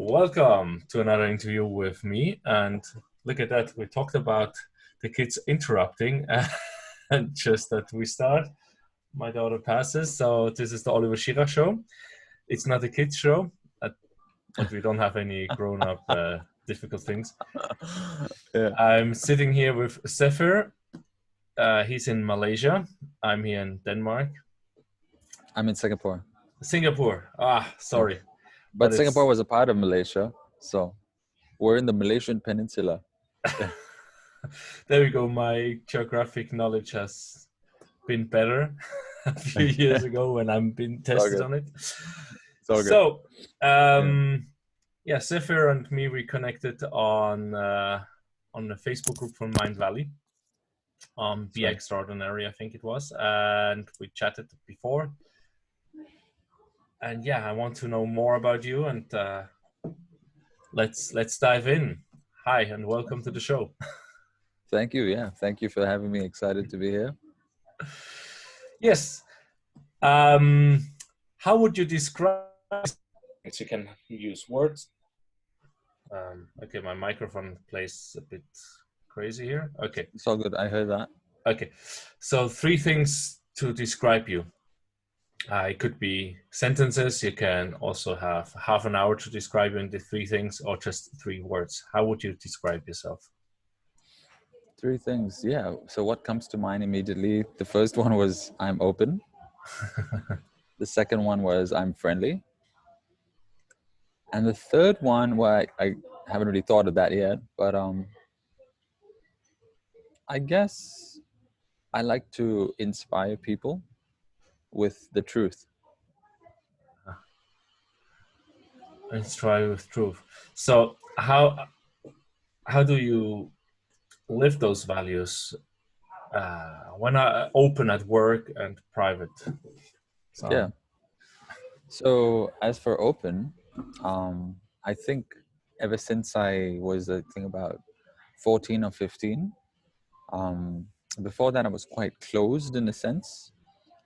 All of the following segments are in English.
Welcome to another interview with me. And look at that, we talked about the kids interrupting and just that we start. My daughter passes. So this is the Oliver Schirach Show. It's not a kids show, but we don't have any grown-up difficult things. Yeah. I'm sitting here with Zephyr. He's in Malaysia. I'm here in Denmark. I'm in Singapore. Singapore. Sorry. But Singapore was a part of Malaysia. So we're in the Malaysian peninsula. There we go. My geographic knowledge has been better a few years ago when I've been tested on it. It's all good. So, Zephyr and me, we connected on the Facebook group from Mindvalley. Be right. Extraordinary, I think it was, and we chatted before. And I want to know more about you, and let's dive in. Hi, and welcome to the show. Thank you. Yeah, thank you for having me. Excited to be here. Yes. How would you describe? You can use words. Okay, my microphone plays a bit crazy here. Okay. It's all good. I heard that. Okay. So 3 things to describe you. It could be sentences. You can also have half an hour to describe you in the 3 things, or just 3 words. How would you describe yourself? 3 things. Yeah. So what comes to mind immediately? The first one was I'm open. The second one was I'm friendly. And the third one, well, I haven't really thought of that yet, but I guess I like to inspire people with the truth. Inspire with truth. So how do you live those values when I open at work and private? So as for open, I think ever since I was, I think about 14 or 15, before that I was quite closed in a sense.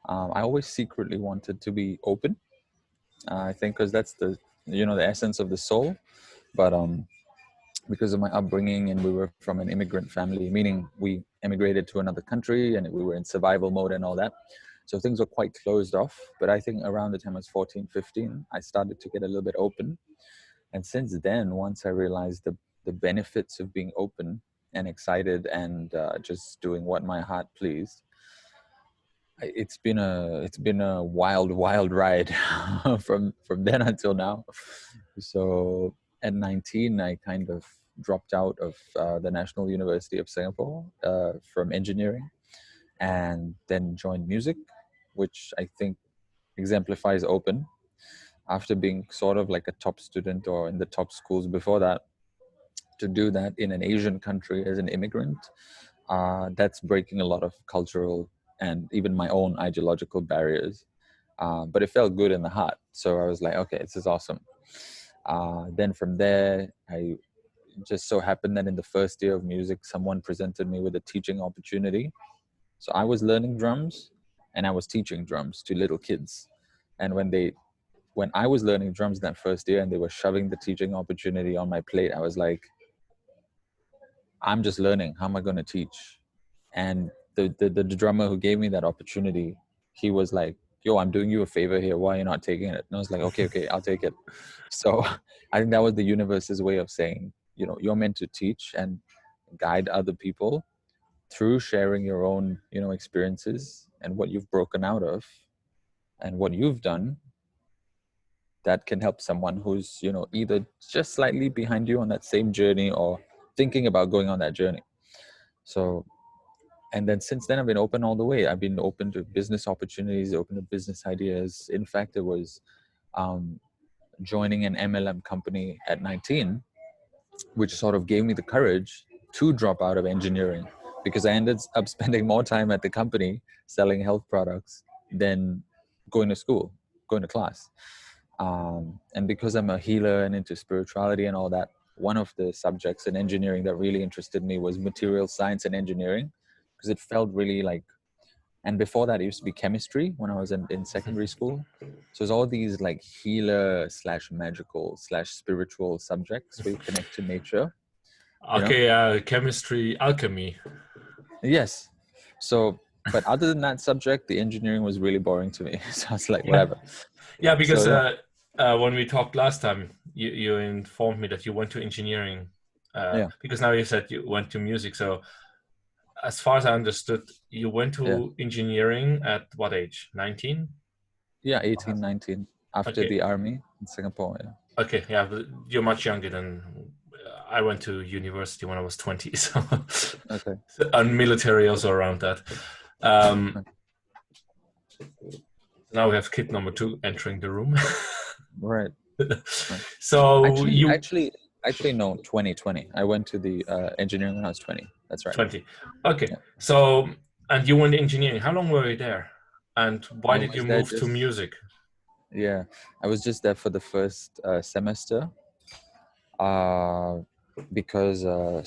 I always secretly wanted to be open. I think because that's the essence of the soul. But because of my upbringing, and we were from an immigrant family, meaning we emigrated to another country and we were in survival mode and all that. So things were quite closed off. But I think around the time I was 14, 15, I started to get a little bit open. And since then, once I realized the benefits of being open and excited and just doing what my heart pleased, it's been a wild ride from then until now. So at 19, I kind of dropped out of the National University of Singapore from engineering, and then joined music, which I think exemplifies open. After being sort of like a top student or in the top schools before that, to do that in an Asian country as an immigrant, that's breaking a lot of cultural and even my own ideological barriers. But it felt good in the heart. So I was like, okay, this is awesome. Then from there, I just so happened that in the first year of music, someone presented me with a teaching opportunity. So I was learning drums and I was teaching drums to little kids. And when I was learning drums that first year and they were shoving the teaching opportunity on my plate, I was like, I'm just learning. How am I going to teach? And the drummer who gave me that opportunity, he was like, yo, I'm doing you a favor here. Why are you not taking it? And I was like, okay, I'll take it. So I think that was the universe's way of saying, you're meant to teach and guide other people through sharing your own, experiences and what you've broken out of and what you've done that can help someone who's, either just slightly behind you on that same journey or thinking about going on that journey. So, and then since then, I've been open all the way. I've been open to business opportunities, open to business ideas. In fact, it was joining an MLM company at 19, which sort of gave me the courage to drop out of engineering, because I ended up spending more time at the company selling health products than going to school, going to class. And because I'm a healer and into spirituality and all that, one of the subjects in engineering that really interested me was material science and engineering, because it felt really like And before that, it used to be chemistry when I was in secondary school. So it's all these like healer / magical / spiritual subjects where you connect to nature. Okay, chemistry, alchemy. Yes. So, but other than that subject, the engineering was really boring to me. So I was like, Yeah, whatever. yeah. Because So yeah, when we talked last time, you informed me that you went to engineering. yeah, Because now you said you went to music. So as far as I understood, you went yeah, to engineering at what age? 19? yeah, 18, 19 after Okay. the army in Singapore. Yeah. Okay, yeah, but you're much younger than I went to university when I was 20, so Okay. and military also around that. Um, Now we have kid number 2 entering the room. Right. Right. So Actually, you actually, actually, no. 2020. I went to the engineering when I was 20. That's right. 20. Okay, Yeah. so and you went engineering. How long were you there? And why I did you was there move to just. music? Yeah, I was just there for the first semester. Uh, because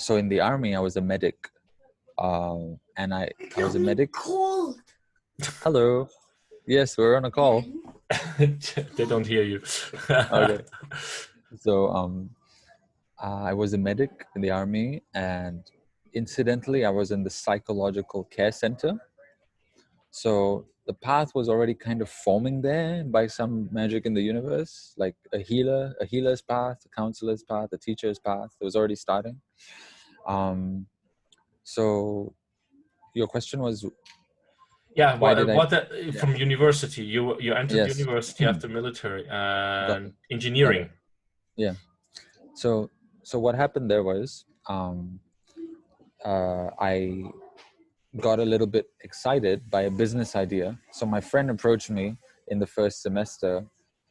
so in the army I was a medic, and I was a medic. Hello. Yes, we're on a call. They don't hear you. Okay. So I was a medic in the army, and incidentally, I was in the psychological care center. So the path was already kind of forming there by some magic in the universe, like a healer's path, a counselor's path, a teacher's path. It was already starting. So your question was, Yeah, why did I? Yeah. from university? You entered Yes. university after military Got and it. Got it. engineering. Yeah. So what happened there was, I got a little bit excited by a business idea. So my friend approached me in the first semester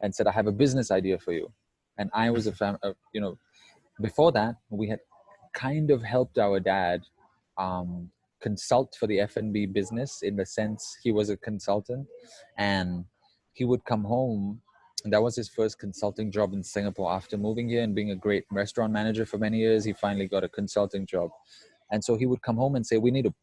and said, "I have a business idea for you." And I was before that we had kind of helped our dad consult for the F&B business, in the sense he was a consultant, and he would come home. And that was his first consulting job in Singapore. After moving here and being a great restaurant manager for many years, he finally got a consulting job. And so he would come home and say, "We need to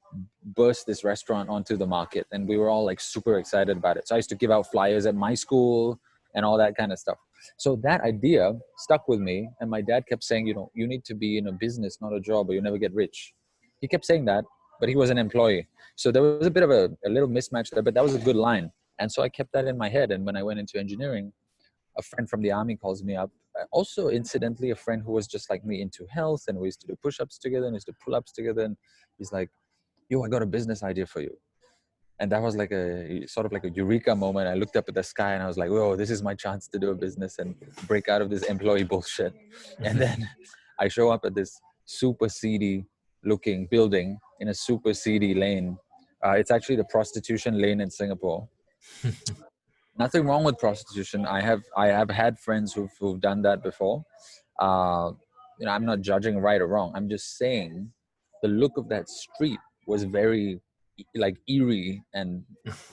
burst this restaurant onto the market." And we were all like super excited about it. So I used to give out flyers at my school and all that kind of stuff. So that idea stuck with me. And my dad kept saying, "You need to be in a business, not a job, or you never get rich." He kept saying that, but he was an employee. So there was a bit of a little mismatch there, but that was a good line. And so I kept that in my head. And when I went into engineering, a friend from the army calls me up. Also, incidentally, a friend who was just like me into health, and we used to do push-ups together and used to pull-ups together. And he's like, "Yo, I got a business idea for you." And that was like a sort of like a eureka moment. I looked up at the sky and I was like, "Whoa, this is my chance to do a business and break out of this employee bullshit." And then I show up at this super seedy looking building in a super seedy lane. It's actually the prostitution lane in Singapore. Nothing wrong with prostitution. I have had friends who've done that before. uh, I'm not judging right or wrong. I'm just saying the look of that street was very like eerie and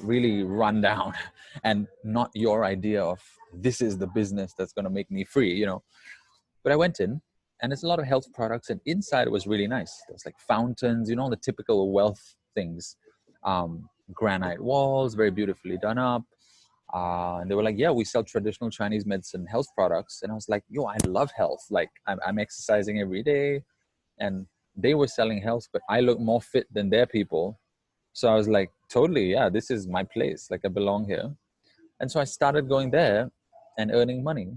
really run down, and not your idea of this is the business that's going to make me free. But I went in, and it's a lot of health products, and inside it was really nice. There was like fountains, the typical wealth things. Granite walls, very beautifully done up. And they were like, "Yeah, we sell traditional Chinese medicine health products." And I was like, "Yo, I love health. Like, I'm exercising every day." And they were selling health, but I look more fit than their people. So I was like, totally, yeah, this is my place. Like, I belong here. And so I started going there and earning money.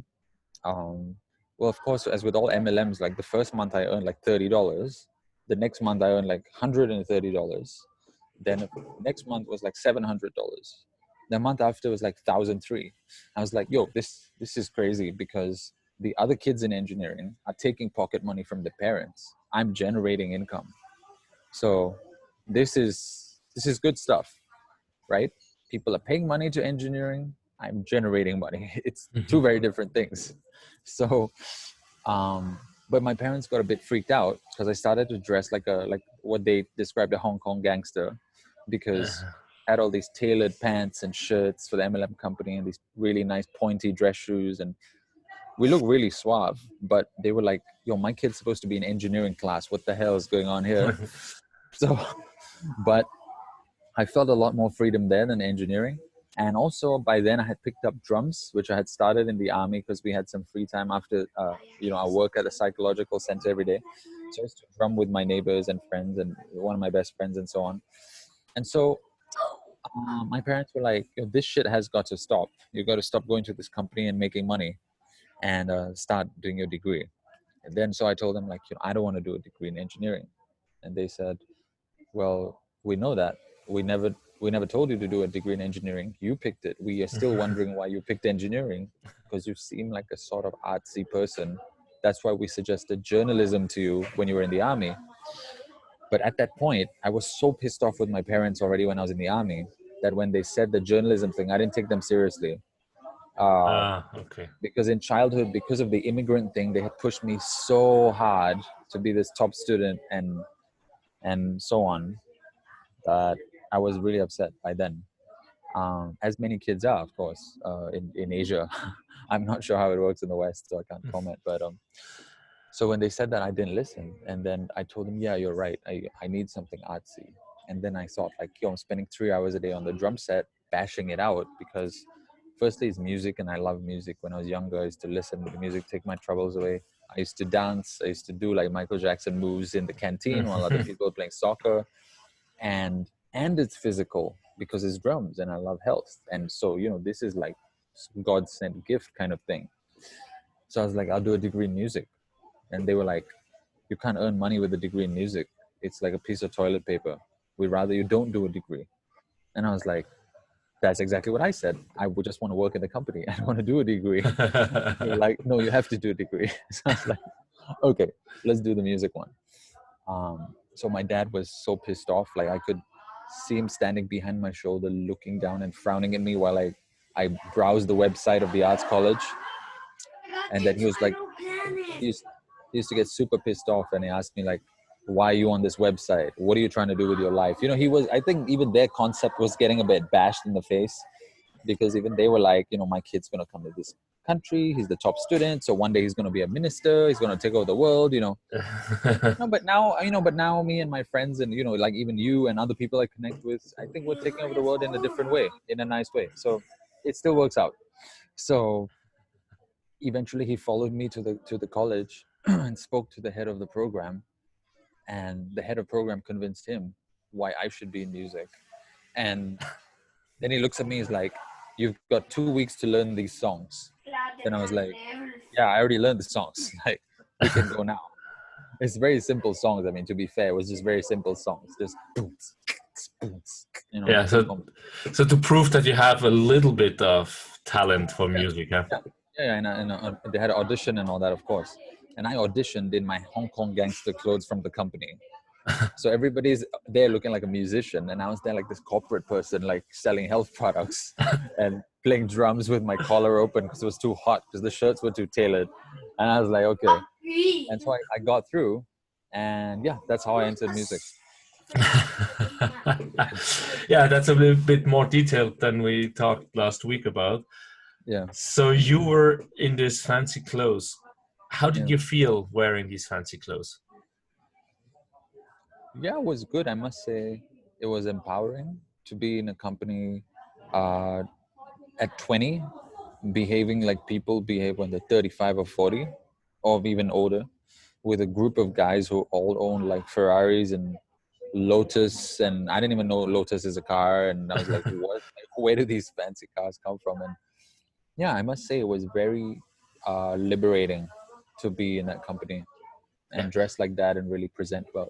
Well, of course, as with all MLMs, like the first month I earned like $30. The next month I earned like $130. Then the next month was like $700. The month after was like 1,003. I was like, "Yo, this is crazy," because the other kids in engineering are taking pocket money from their parents. I'm generating income. So this is good stuff, right? People are paying money to engineering. I'm generating money. It's two very different things. So, but my parents got a bit freaked out because I started to dress like what they described a Hong Kong gangster, because I had all these tailored pants and shirts for the MLM company and these really nice pointy dress shoes, and we look really suave. But they were like, "Yo, my kid's supposed to be in engineering class. What the hell is going on here?" So, but I felt a lot more freedom there than engineering. And also by then I had picked up drums, which I had started in the army because we had some free time after, I work at a psychological center every day. So I used to drum with my neighbors and friends and one of my best friends and so on. And so my parents were like, this shit has got to stop. You got to stop going to this company and making money and start doing your degree. And then so I told them like, I don't want to do a degree in engineering. And they said, well, we know that. We never told you to do a degree in engineering. You picked it. We are still wondering why you picked engineering, because you seem like a sort of artsy person. That's why we suggested journalism to you when you were in the army. But at that point, I was so pissed off with my parents already when I was in the army that when they said the journalism thing, I didn't take them seriously. Okay. Because in childhood, because of the immigrant thing, they had pushed me so hard to be this top student and so on, that I was really upset by then. As many kids are, of course, in Asia. I'm not sure how it works in the West, so I can't comment. But so when they said that, I didn't listen. And then I told them, yeah, you're right. I need something artsy. And then I thought like, I'm spending 3 hours a day on the drum set, bashing it out because firstly it's music and I love music. When I was younger, I used to listen to the music, take my troubles away. I used to dance. I used to do like Michael Jackson moves in the canteen while other people were playing soccer. And it's physical because it's drums and I love health. And so, this is like God sent gift kind of thing. So I was like, I'll do a degree in music. And they were like, you can't earn money with a degree in music. It's like a piece of toilet paper. We'd rather you don't do a degree. And I was like, that's exactly what I said. I would just want to work in the company. I don't want to do a degree. They were like, no, you have to do a degree. So I was like, okay, let's do the music one. So my dad was so pissed off. Like I could see him standing behind my shoulder, looking down and frowning at me while I browsed the website of the arts college. And then he was like, he used to get super pissed off and he asked me like, why are you on this website? What are you trying to do with your life? I think even their concept was getting a bit bashed in the face, because even they were like, my kid's going to come to this country. He's the top student. So one day he's going to be a minister. He's going to take over the world, No, but now me and my friends and, like even you and other people I connect with, I think we're taking over the world in a different way, in a nice way. So it still works out. So eventually he followed me to the college and spoke to the head of the program, and the head of program convinced him why I should be in music. And then he looks at me, he's like, you've got 2 weeks to learn these songs. Then I was like, yeah, I already learned the songs. Like, we can go now. It's very simple songs. I mean, to be fair, it was just very simple songs. Just boots, boots, Yeah, so to prove that you have a little bit of talent for music, huh? Yeah, and they had an audition and all that, of course. And I auditioned in my Hong Kong gangster clothes from the company. So everybody's there looking like a musician, and I was there like this corporate person, like selling health products and playing drums with my collar open because it was too hot because the shirts were too tailored. And I was like, okay. And so I got through, and yeah, that's how I entered music. Yeah, that's a little bit more detailed than we talked last week about. Yeah. So you were in these fancy clothes. How did you feel wearing these fancy clothes? Yeah, it was good. I must say it was empowering to be in a company at 20, behaving like people behave when they're 35 or 40 or even older, with a group of guys who all own like Ferraris and Lotus, and I didn't even know Lotus is a car, and I was like, what? Where do these fancy cars come from? And yeah, I must say it was very liberating to be in that company and dress like that and really present well.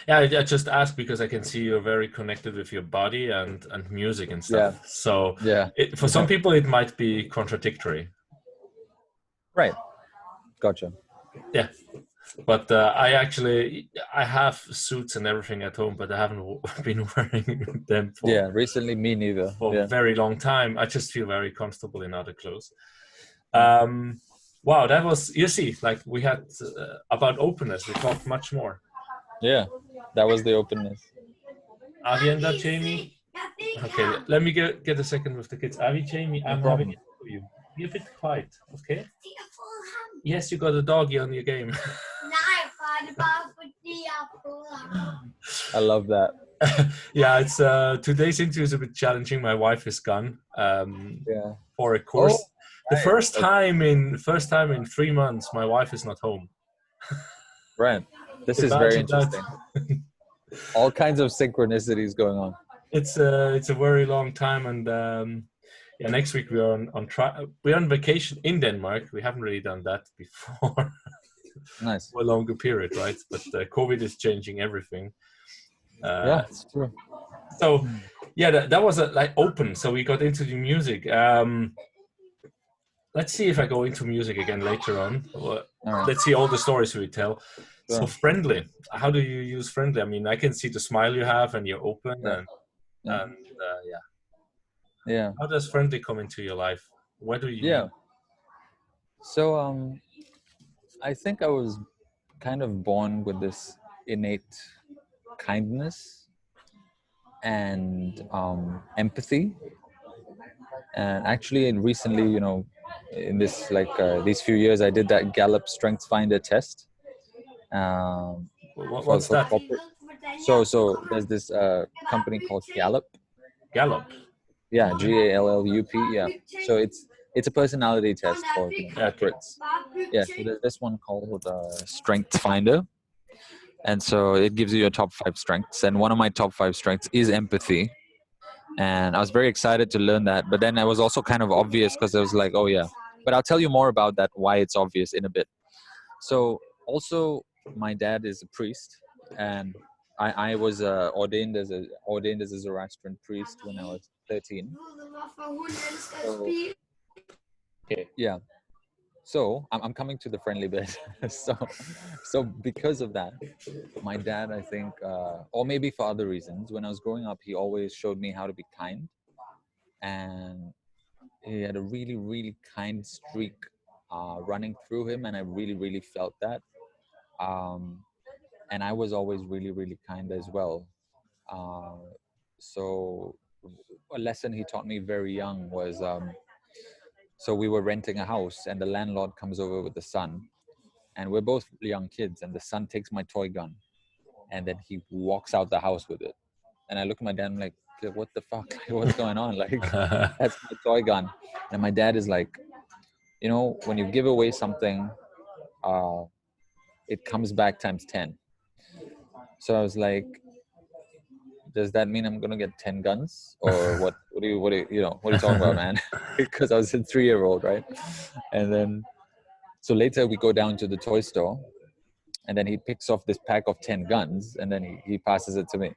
Yeah, I just asked because I can see you're very connected with your body and music and stuff. Yeah. So yeah, for some people it might be contradictory. Right. Gotcha. Yeah. But I have suits and everything at home, but I haven't been wearing them for recently me neither. a very long time. I just feel very comfortable in other clothes. Wow, that was, you see, like we had about openness. We talked much more. Yeah, that was the openness. Avi, Jamie. Okay, let me get a second with the kids. Avi, Jamie, I'm having it for you. Be a bit quiet, okay? Yes, you got a doggy on your game. I love that. Yeah, it's today's interview is a bit challenging. My wife is gone Yeah. for a Oh, course. The right. first time in 3 months, my wife is not home. Right. This is very Imagine that. interesting. All kinds of synchronicities going on. It's a very long time, and yeah, next week we're we're on vacation in Denmark. We haven't really done that before. Nice. For a longer period, right? But COVID is changing everything. Yeah, it's true. So yeah, that was like open. So we got into the music. Let's see if I go into music again later on. All right. Let's see all the stories we tell. So Sure. friendly. How do you use friendly? I mean, I can see the smile you have, and you're open, Yeah. Yeah. and yeah. Yeah. How does friendly come into your life? Where do you Yeah. use? So I think I was kind of born with this innate kindness and empathy. And actually, recently, in this these few years, I did that Gallup Strengths Finder test What's for that? corporate. So there's this company called Gallup. Gallup. Yeah, GALLUP. Yeah. So it's a personality test for Okay. corporates. Yeah. So there's this one called Strengths Finder, and so it gives you your top 5 strengths. And one of my top 5 strengths is empathy. And I was very excited to learn that. But then it was also kind of obvious because it was like, oh yeah. But I'll tell you more about that, why it's obvious in a bit. So also, my dad is a priest, and I was ordained as a Zoroastrian priest when I was 13. So, yeah. So I'm coming to the friendly bit. so because of that, my dad, I think, or maybe for other reasons, when I was growing up, he always showed me how to be kind, and he had a really, really kind streak running through him, and I really, really felt that. And I was always really, really kind as well. Uh, so a lesson he taught me very young was, so we were renting a house, and the landlord comes over with the son, and we're both young kids, and the son takes my toy gun, and then he walks out the house with it. And I look at my dad, I'm like, what the fuck? What's going on? Like, that's my toy gun. And my dad is like, when you give away something, it comes back times 10. So I was like, does that mean I'm gonna get 10 guns, or what? What are you talking about, man? Because I was a 3-year-old, right? And then, so later we go down to the toy store, and then he picks off this pack of 10 guns, and then he passes it to me.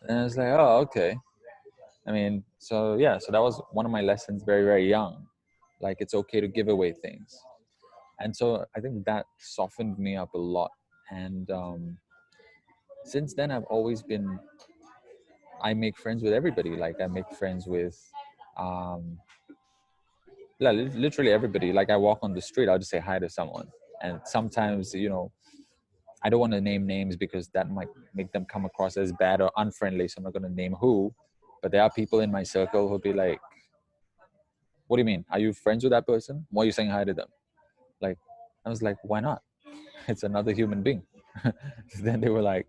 And I was like, oh, okay. I mean, so yeah, so that was one of my lessons very, very young. Like, it's okay to give away things. And so I think that softened me up a lot. And since then, I make friends with everybody. Like, I make friends with, literally everybody. Like, I walk on the street, I'll just say hi to someone. And sometimes, I don't want to name names because that might make them come across as bad or unfriendly. So I'm not going to name who. But there are people in my circle who'll be like, what do you mean? Are you friends with that person? Why are you saying hi to them? Like, I was like, why not? It's another human being. Then they were like,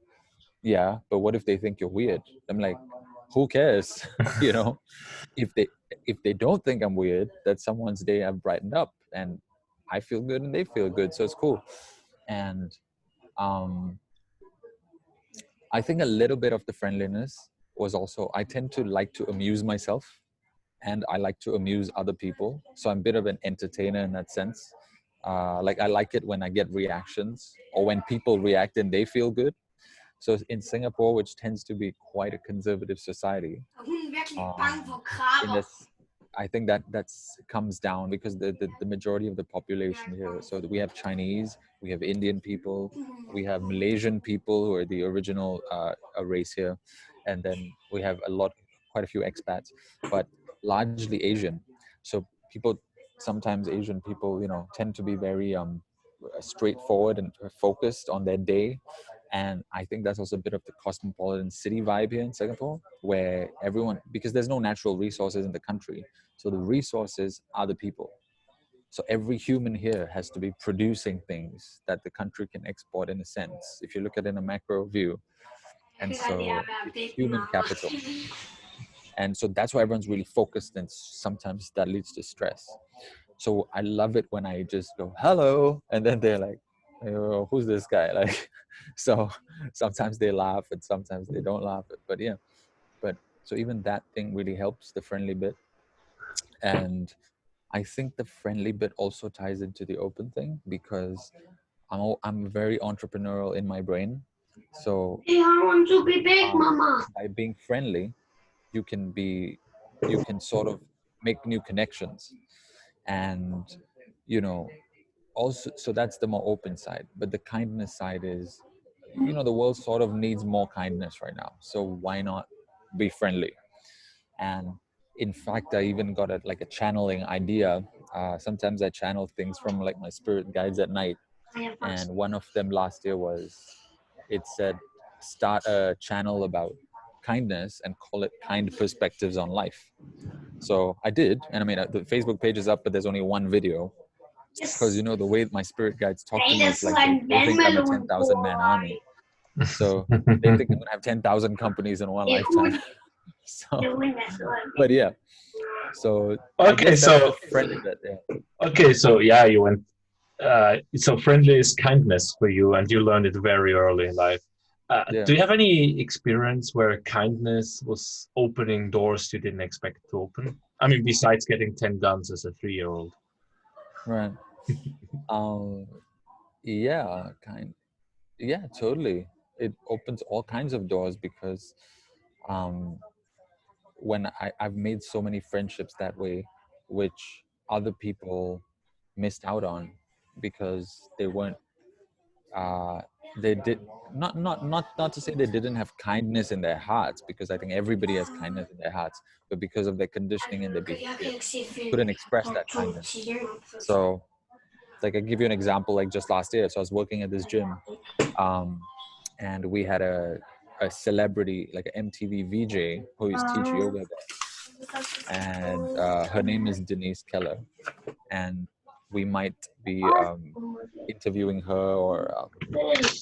yeah, but what if they think you're weird? I'm like, who cares? you know, if they don't think I'm weird, that someone's day have brightened up, and I feel good and they feel good, so it's cool. And I think a little bit of the friendliness was also, I tend to like to amuse myself, and I like to amuse other people. So I'm a bit of an entertainer in that sense. Like, I like it when I get reactions, or when people react and they feel good. So in Singapore, which tends to be quite a conservative society, in this, I think that's comes down because the majority of the population here. So we have Chinese, we have Indian people, we have Malaysian people who are the original race here, and then we have quite a few expats, but largely Asian. So sometimes Asian people, tend to be very straightforward and focused on their day. And I think that's also a bit of the cosmopolitan city vibe here in Singapore, where because there's no natural resources in the country, so the resources are the people. So every human here has to be producing things that the country can export, in a sense, if you look at it in a macro view. And so it's human capital. And so that's why everyone's really focused, and sometimes that leads to stress. So I love it when I just go, hello, and then they're like, oh, who's this guy? Like, so sometimes they laugh and sometimes they don't laugh. But yeah, but so even that thing really helps, the friendly bit. And I think the friendly bit also ties into the open thing, because I'm very entrepreneurial in my brain. So I want to be big, Mama. by being friendly, you can sort of make new connections. And also, so that's the more open side. But the kindness side is, the world sort of needs more kindness right now, so why not be friendly? And in fact, I even got a channeling idea. Sometimes I channel things from like my spirit guides at night, and one of them last year it said, start a channel about kindness and call it Kind Perspectives on Life. So I did, and I mean, the Facebook page is up, but there's only one video, because the way my spirit guides talk to me is like they think I'm a 10,000 man army. So they think I'm gonna have 10,000 companies in one lifetime. So, but yeah. So okay, so friendly bit, yeah. Okay, so yeah, you went. So friendly is kindness for you, and you learned it very early in life. Yeah. Do you have any experience where kindness was opening doors you didn't expect to open? I mean, besides getting 10 guns as a 3-year-old. Right. Yeah, yeah, totally. It opens all kinds of doors, because when I've made so many friendships that way, which other people missed out on because they weren't they did not to say they didn't have kindness in their hearts, because I think everybody has kindness in their hearts, but because of their conditioning and their behavior, couldn't express that kindness. So like, I give you an example. Like just last year, so I was working at this gym, and we had a celebrity, like an MTV VJ, who used to teach yoga there, and her name is Denise Keller, and we might be interviewing her or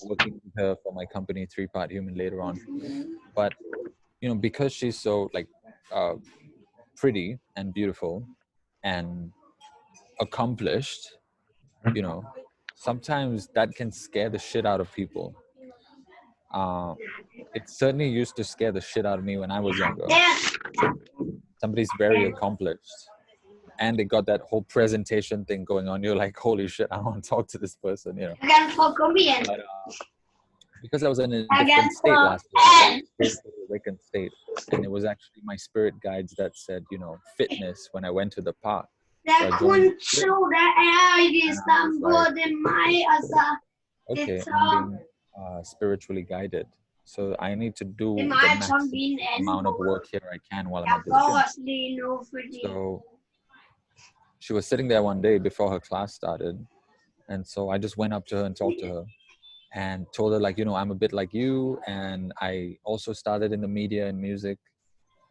working with her for my company 3-Part Human later on. But because she's so like pretty and beautiful and accomplished, sometimes that can scare the shit out of people. It certainly used to scare the shit out of me when I was younger. Somebody's very accomplished and they got that whole presentation thing going on. You're like, holy shit, I want to talk to this person, But, because I was in a different state last year, awakened state, and it was actually my spirit guides that said, fitness, when I went to the park. So okay, I'm being spiritually guided, so I need to do the maximum amount of work here I can while I'm at this gym. So she was sitting there one day before her class started, and so I just went up to her and talked to her and told her, like, I'm a bit like you, and I also started in the media and music,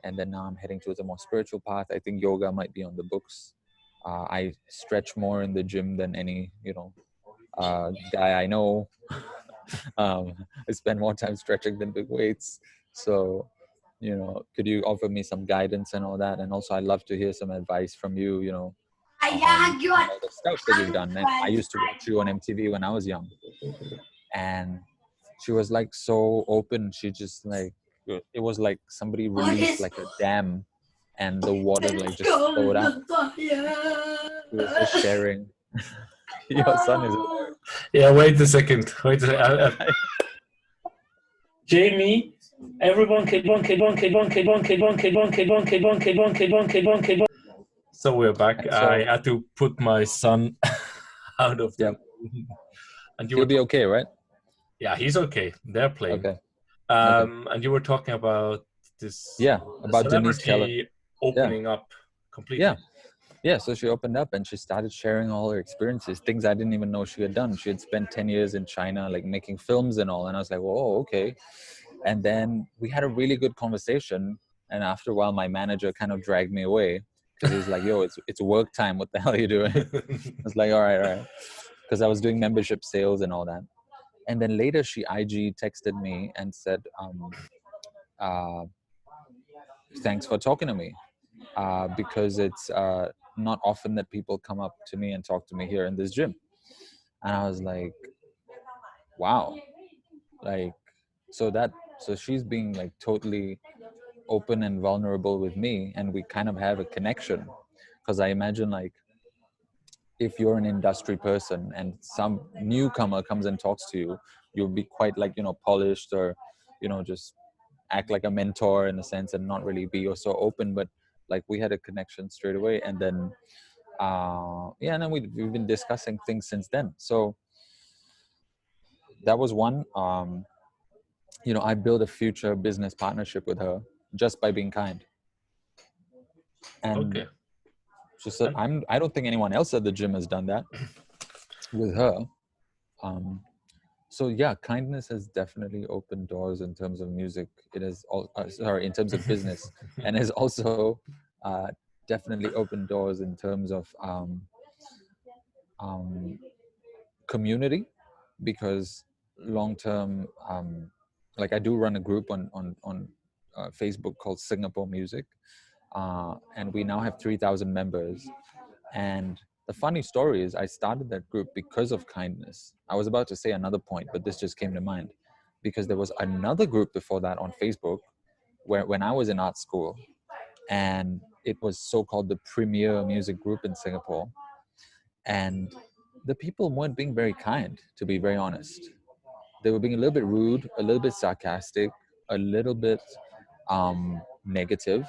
and then now I'm heading towards a more spiritual path. I think yoga might be on the books. I stretch more in the gym than any guy I know. I spend more time stretching than big weights. So could you offer me some guidance and all that? And also I'd love to hear some advice from you, all the stuff that you've done. And I used to watch you on MTV when I was young. And she was like so open. She just like, it was like somebody released like a dam and the water like just flowed out. She was just sharing. Your son is there. Yeah, wait a second. Jamie, everyone. So we're back. So, I had to put my son out of the room. And he'll be okay, right? Yeah, he's okay. They're playing. Okay. And you were talking about this. Yeah, about Denise Keller opening up completely. Yeah, so she opened up and she started sharing all her experiences, things I didn't even know she had done. She had spent 10 years in China, like making films and all. And I was like, whoa, okay. And then we had a really good conversation. And after a while, my manager kind of dragged me away because he was like, yo, it's work time. What the hell are you doing? I was like, all right. Because I was doing membership sales and all that. And then later she IG texted me and said, thanks for talking to me, because it's not often that people come up to me and talk to me here in this gym. And I was like, wow, like, so she's being like totally open and vulnerable with me, and we kind of have a connection. Because I imagine, like, if you're an industry person and some newcomer comes and talks to you, you'll be quite like, polished, or, just act like a mentor in a sense and not really be so open. But like, we had a connection straight away. And then, and then we've been discussing things since then. So that was one. I built a future business partnership with her just by being kind. And Okay. just I don't think anyone else at the gym has done that with her. So yeah, kindness has definitely opened doors in terms of music. It is in terms of business, and has also definitely opened doors in terms of community, because long term, like, I do run a group on Facebook called Singapore Music, and we now have 3,000 members. And the funny story is, I started that group because of kindness. I was about to say another point, but this just came to mind, because there was another group before that on Facebook when I was in art school, and it was so-called the premier music group in Singapore. And the people weren't being very kind, to be very honest. They were being a little bit rude, a little bit sarcastic, a little bit negative.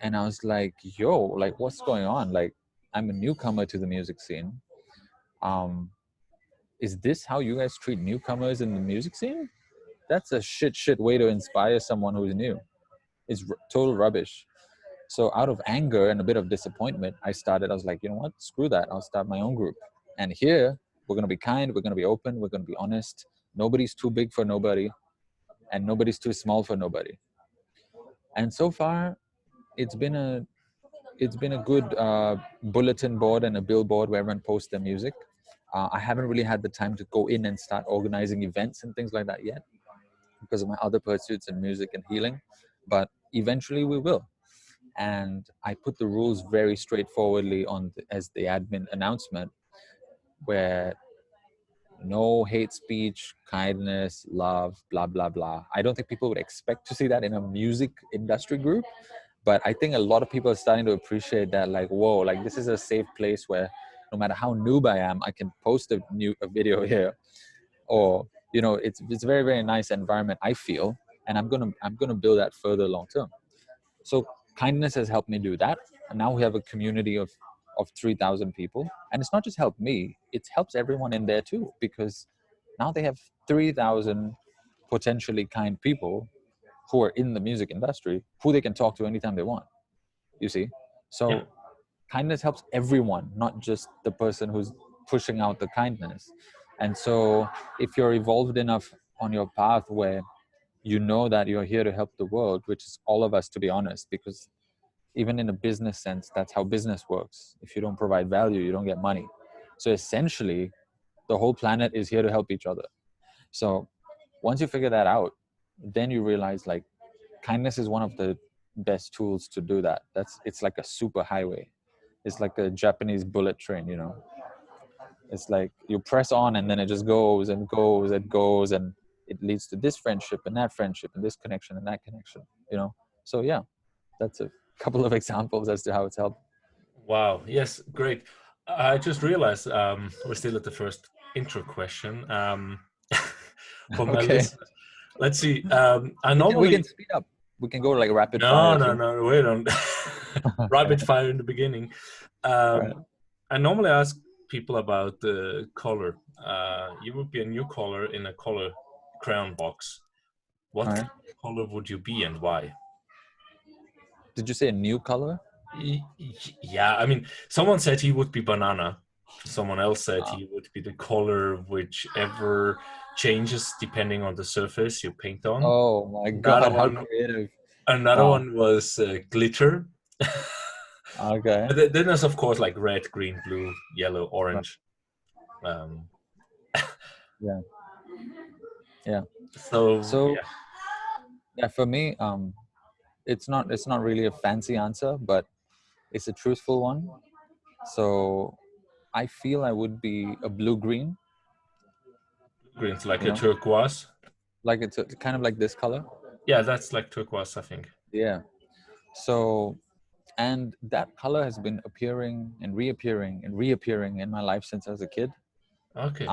And I was like, yo, like, what's going on? Like, I'm a newcomer to the music scene. Is this how you guys treat newcomers in the music scene? That's a shit way to inspire someone who's new. It's total rubbish. So out of anger and a bit of disappointment, I was like, you know what? Screw that. I'll start my own group. And here, we're going to be kind. We're going to be open. We're going to be honest. Nobody's too big for nobody, and nobody's too small for nobody. And so far, it's been a good bulletin board and a billboard where everyone posts their music. I haven't really had the time to go in and start organizing events and things like that yet, because of my other pursuits in music and healing. But eventually we will. And I put the rules very straightforwardly as the admin announcement, where no hate speech, kindness, love, blah, blah, blah. I don't think people would expect to see that in a music industry group. But I think a lot of people are starting to appreciate that, like, whoa, like, this is a safe place where no matter how noob I am, I can post a video here. Or, it's a very, very nice environment, I feel. And I'm gonna build that further long term. So kindness has helped me do that. And now we have a community of 3,000 people. And it's not just helped me, it helps everyone in there too, because now they have 3,000 potentially kind people who are in the music industry, who they can talk to anytime they want, you see? So Yeah. kindness helps everyone, not just the person who's pushing out the kindness. And so if you're evolved enough on your path where you know that you're here to help the world, which is all of us, to be honest, because even in a business sense, that's how business works. If you don't provide value, you don't get money. So essentially, the whole planet is here to help each other. So once you figure that out, then you realize, like, kindness is one of the best tools to do that. It's like a super highway. It's like a Japanese bullet train, It's like you press on and then it just goes and goes and goes, and it leads to this friendship and that friendship and this connection and that connection, So yeah, that's a couple of examples as to how it's helped. Wow. Yes. Great. I just realized we're still at the first intro question. For my Okay. listeners, let's see. We can speed up. We can go like rapid fire. No. Wait on. Rapid fire in the beginning. Right. I normally ask people about the color. You would be a new color in a color crayon box. What color would you be and why? Did you say a new color? Yeah, I mean, someone said he would be banana. Someone else said he would be the color whichever changes depending on the surface you paint on. Oh my God, how creative. Another one was glitter. Okay. But then there's, of course, like red, green, blue, yellow, orange. Yeah. Yeah. So So yeah, yeah, for me, it's not really a fancy answer, but it's a truthful one. So I feel I would be a blue green, green's like you a know, turquoise. like it's kind of like this color. Yeah, that's like turquoise, I think. Yeah. So, and that color has been appearing and reappearing in my life since I was a kid. Okay.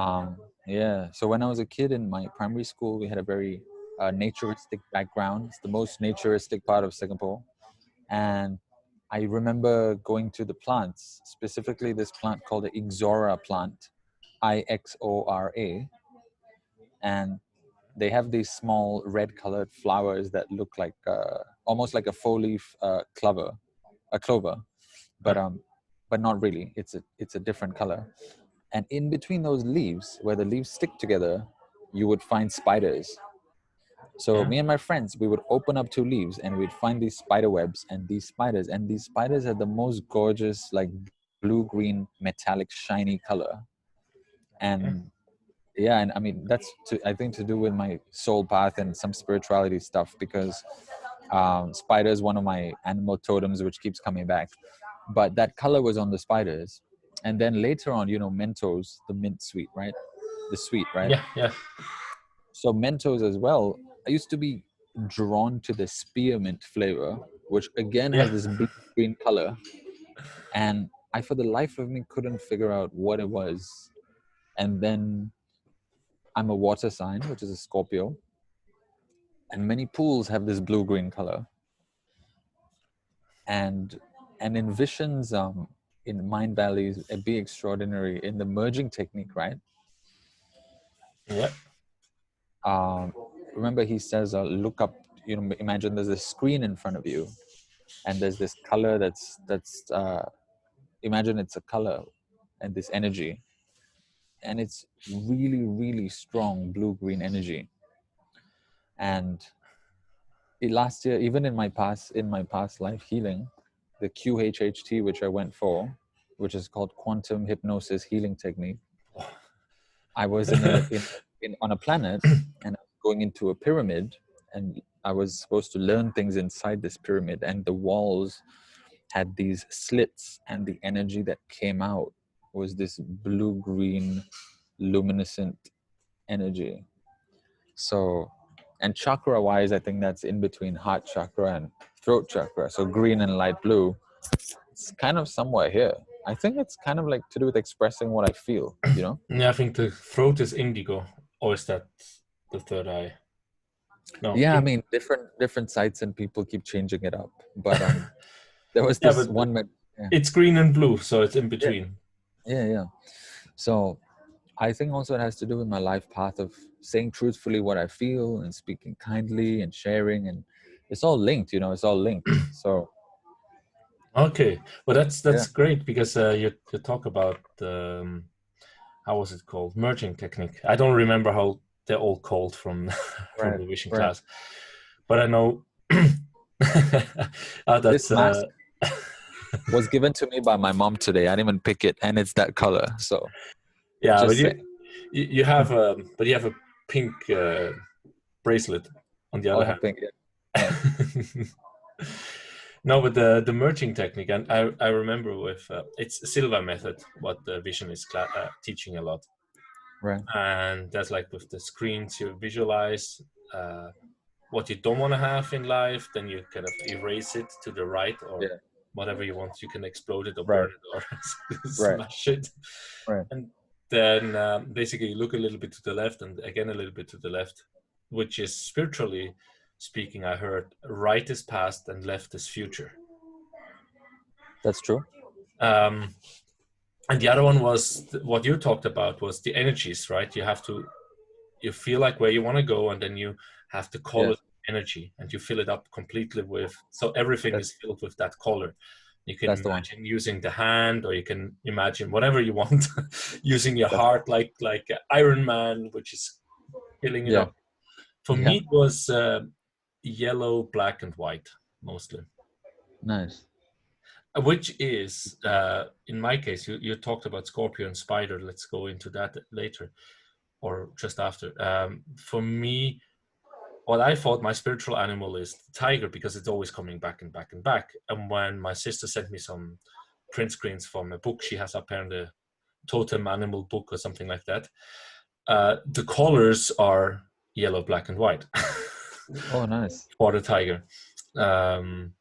Yeah. So when I was a kid in my primary school, we had a very naturistic background. It's the most naturistic part of Singapore. And I remember going to the plants, specifically this plant called the Ixora plant, Ixora. And they have these small red colored flowers that look like almost like a four leaf clover, but Uh, not really. It's a different color. And in between those leaves, where the leaves stick together, you would find spiders. So yeah. me and my friends, we would open up two leaves and we'd find these spider webs and these spiders had the most gorgeous, like blue green metallic shiny color. Yeah. And yeah, and I mean that's I think to do with my soul path and some spirituality stuff, because spider is one of my animal totems which keeps coming back. But that color was on the spiders. And then later on, Mentos, the mint sweet, right? The sweet, right? Yeah. Yeah. So Mentos as well. I used to be drawn to the spearmint flavor, which again Yeah. has this blue green color. And I, for the life of me, couldn't figure out what it was. And then I'm a water sign, which is a Scorpio. And many pools have this blue green color. And in visions, in Mindvalley, be extraordinary in the merging technique, right? Yeah. Um, Remember, he says, look up. Imagine there's a screen in front of you, and there's this color that's imagine it's a color and this energy, and it's really really strong blue green energy. And last year, even in my past life healing, the QHHT which I went for, which is called quantum hypnosis healing technique, I was on a planet, and I was going into a pyramid, and I was supposed to learn things inside this pyramid, and the walls had these slits, and the energy that came out was this blue green luminescent energy. So, and chakra wise, I think that's in between heart chakra and throat chakra. So green and light blue, it's kind of somewhere here. I think it's kind of like to do with expressing what I feel. Yeah, I think the throat is indigo, or is that the third eye? No. Yeah, I mean different sites and people keep changing it up. But there was Yeah, this but one. it's green and blue, so it's in between. Yeah. So I think also it has to do with my life path of saying truthfully what I feel and speaking kindly and sharing, and it's all linked. It's all linked. So Okay, well that's yeah, great because you talk about how was it called, merging technique. I don't remember how they're all called from from right, the vision right. class, but I know This that's mask was given to me by my mom today. I didn't even pick it, and it's that color. So yeah. But just saying. you have but you have a pink bracelet on the Oh, other I have hand. pink. Yeah. No, but the merging technique, and I remember with it's Silva method, what the vision is teaching a lot. Right. And that's like with the screens, you visualize what you don't want to have in life, then you kind of erase it to the right, or whatever you want. You can explode it or burn it or smash it. Right. And then basically you look a little bit to the left and again a little bit to the left, which is spiritually speaking, I heard right is past and left is future. That's true. And the other one was what you talked about was the energies, right? You feel like where you want to go, and then you have to call it energy, and you fill it up completely with, so everything is filled with that color. You can imagine using the hand, or you can imagine whatever you want, using your heart, like Iron Man, which is filling it up. For me, it was yellow, black, and white mostly. Nice. Which is, in my case, you talked about Scorpio and Spider. Let's go into that later. or just after. For me, what I thought my spiritual animal is the tiger, because it's always coming back and back and back. And when my sister sent me some print screens from a book she has up here in the totem animal book or something like that, the colors are yellow, black, and white. Oh, nice. For the tiger. And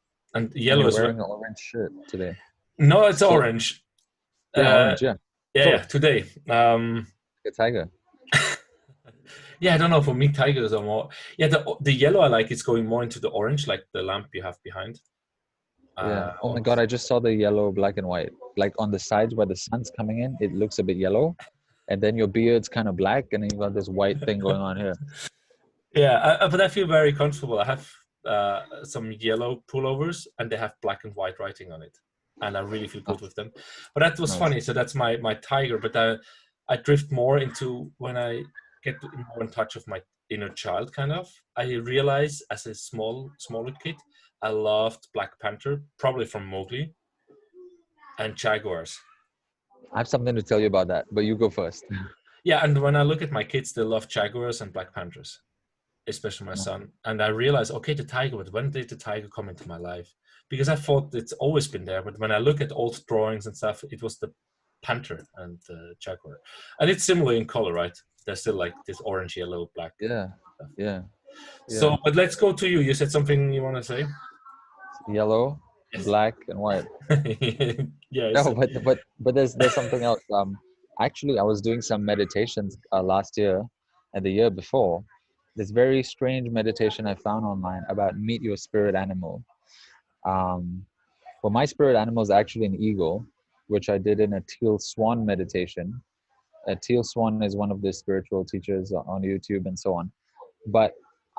yellow you're is wearing an orange shirt today. no, it's So- orange. Yeah, orange, yeah. Yeah, today. A tiger. Yeah, I don't know. For me, tigers are more. Yeah, the yellow I like. It's going more into the orange, like the lamp you have behind. Yeah. Oh my God, I just saw the yellow, black, and white. Like on the sides where the sun's coming in, it looks a bit yellow. And then your beard's kind of black, and then you got this white thing going on here. Yeah, but I feel very comfortable. I have some yellow pullovers, and they have black and white writing on it, and I really feel good with them. But that was Nice. funny. So that's my tiger. But I drift more into when I get more in touch with my inner child. Kind of, I realize as a smaller kid, I loved Black Panther, probably from Mowgli, and jaguars. I have something to tell you about that, but you go first. Yeah, and when I look at my kids, they love jaguars and Black Panthers, especially my son. And I realized, okay, the tiger, but when did the tiger come into my life? Because I thought it's always been there, but when I look at old drawings and stuff, it was the panther and the jaguar. And it's similar in color, right? They're still like this orange, yellow, black. Yeah, yeah. So, but let's go to you. You said something you want to say? Yellow, Yes. black, and white. Yeah. No, but there's something else. Actually, I was doing some meditations last year and the year before. This very strange meditation I found online about meet your spirit animal. Well, my spirit animal is actually an eagle, which I did in a teal swan meditation. A teal swan is one of the spiritual teachers on YouTube and so on. But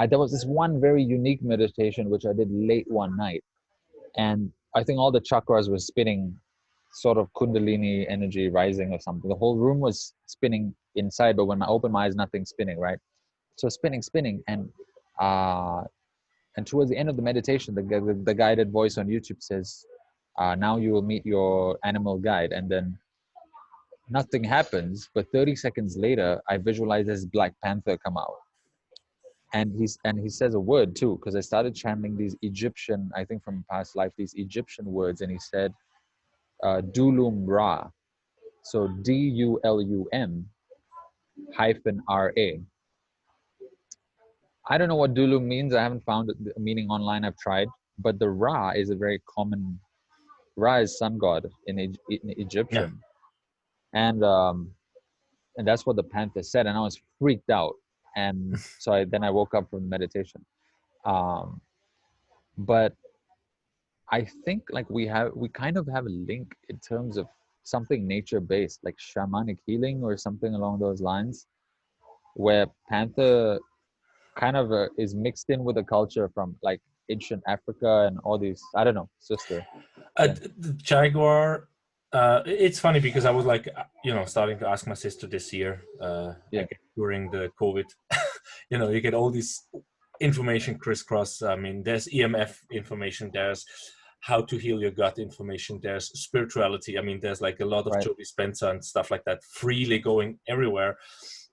there was this one very unique meditation which I did late one night, and I think all the chakras were spinning, sort of kundalini energy rising or something. The whole room was spinning inside, but when I opened my eyes, nothing's spinning, right? So spinning, and towards the end of the meditation, the guided voice on YouTube says, now you will meet your animal guide. And then nothing happens, but 30 seconds later, I visualize this Black Panther come out. And he says a word too, because I started channeling these Egyptian, I think from past life, these Egyptian words. And he said, Dulum Ra. So DULUM -RA. I don't know what Dulum means. I haven't found the meaning online. I've tried. But the Ra is a very common, Ra is sun god in Egyptian. Yeah. And that's what the panther said. And I was freaked out. And so then I woke up from meditation. But I think like we kind of have a link in terms of something nature-based, like shamanic healing or something along those lines, where panther kind of is mixed in with the culture from like ancient Africa and all these, I don't know, sister. The jaguar, it's funny because I was like, starting to ask my sister this year, during the COVID, you get all this information crisscross. I mean, there's EMF information, there's how to heal your gut information, there's spirituality. I mean, there's like a lot of Joe Dispenza and stuff like that freely going everywhere.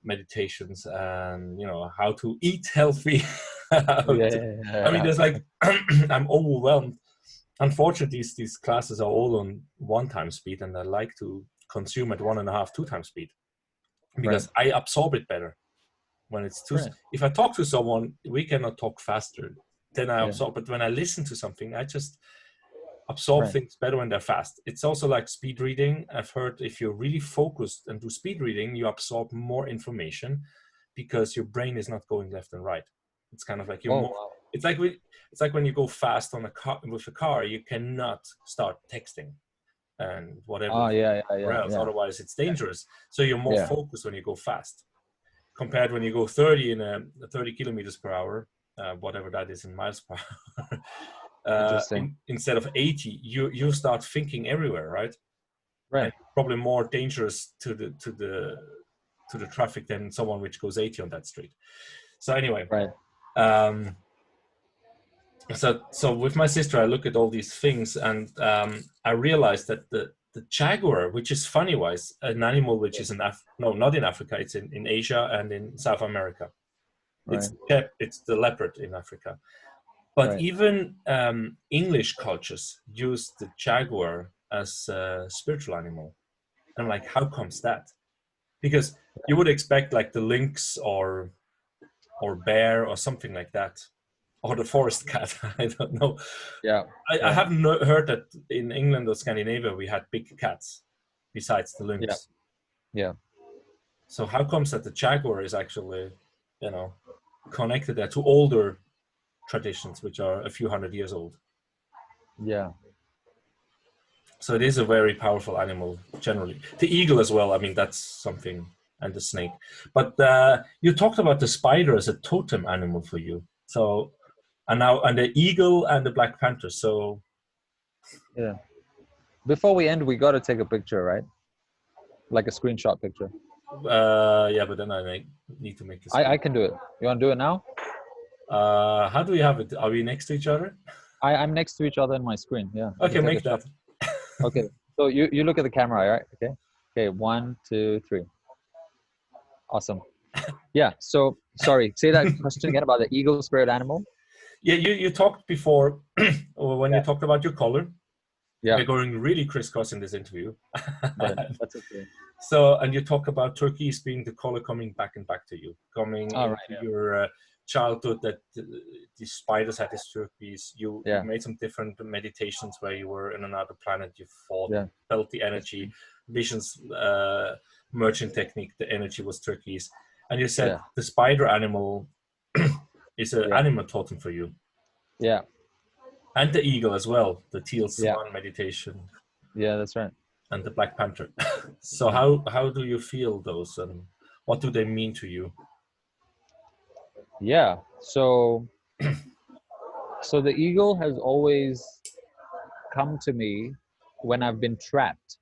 Meditations and how to eat healthy. I mean, there's like I'm overwhelmed. Unfortunately, these classes are all on 1 time speed, and I like to consume at 1.5, 2 times speed because I absorb it better when it's too. If I talk to someone, we cannot talk faster. Then I absorb. But when I listen to something, I just absorb things better when they're fast. It's also like speed reading. I've heard if you're really focused and do speed reading, you absorb more information because your brain is not going left and right. It's kind of like you're more. Wow. It's like when you go fast on a car with a car, you cannot start texting and whatever. Otherwise, it's dangerous. So you're more focused when you go fast, compared when you go 30 in a 30 kilometers per hour, whatever that is in miles per hour. Instead of 80, you start thinking everywhere, right? And probably more dangerous to the traffic than someone which goes 80 on that street. So anyway, so with my sister, I look at all these things, and I realized that the the jaguar, which is funny wise, an animal which is not in Africa, it's in Asia and in South America. Right. It's the leopard in Africa. But Right. even English cultures use the jaguar as a spiritual animal. And I'm like, how comes that? Because you would expect like the lynx or bear or something like that, or the forest cat. I don't know. Yeah. I haven't heard that in England or Scandinavia we had big cats besides the lynx. Yeah. So how comes that the jaguar is actually, connected there to older traditions, which are a few hundred years old? Yeah. So it is a very powerful animal generally. The eagle as well. I mean, that's something, and the snake. But you talked about the spider as a totem animal for you. So, and the eagle and the black panther. So, Yeah. Before we end, we got to take a picture, right? Like a screenshot picture. yeah, but then I need to make this. I can do it. You want to do it now? How do we have it? Are we next to each other? I'm next to each other in my screen. Yeah. Okay, make that. Okay. So you look at the camera, right? Okay. Okay. 1, 2, 3. Awesome. Yeah. So sorry. Say that question again about the eagle spirit animal. Yeah, you talked before, or when you talked about your color. Yeah. We're going really crisscross in this interview. That's okay. So, and you talk about turquoise being the color coming back to you, coming into your childhood, that the spiders had this turquoise. You made some different meditations where you were in another planet. You felt the energy, visions, merging technique. The energy was turquoise, and you said the spider animal is an animal totem for you. Yeah. And the eagle as well, the teal swan meditation. Yeah, that's right. And the black panther. So how do you feel those, and what do they mean to you? Yeah. So the eagle has always come to me when I've been trapped.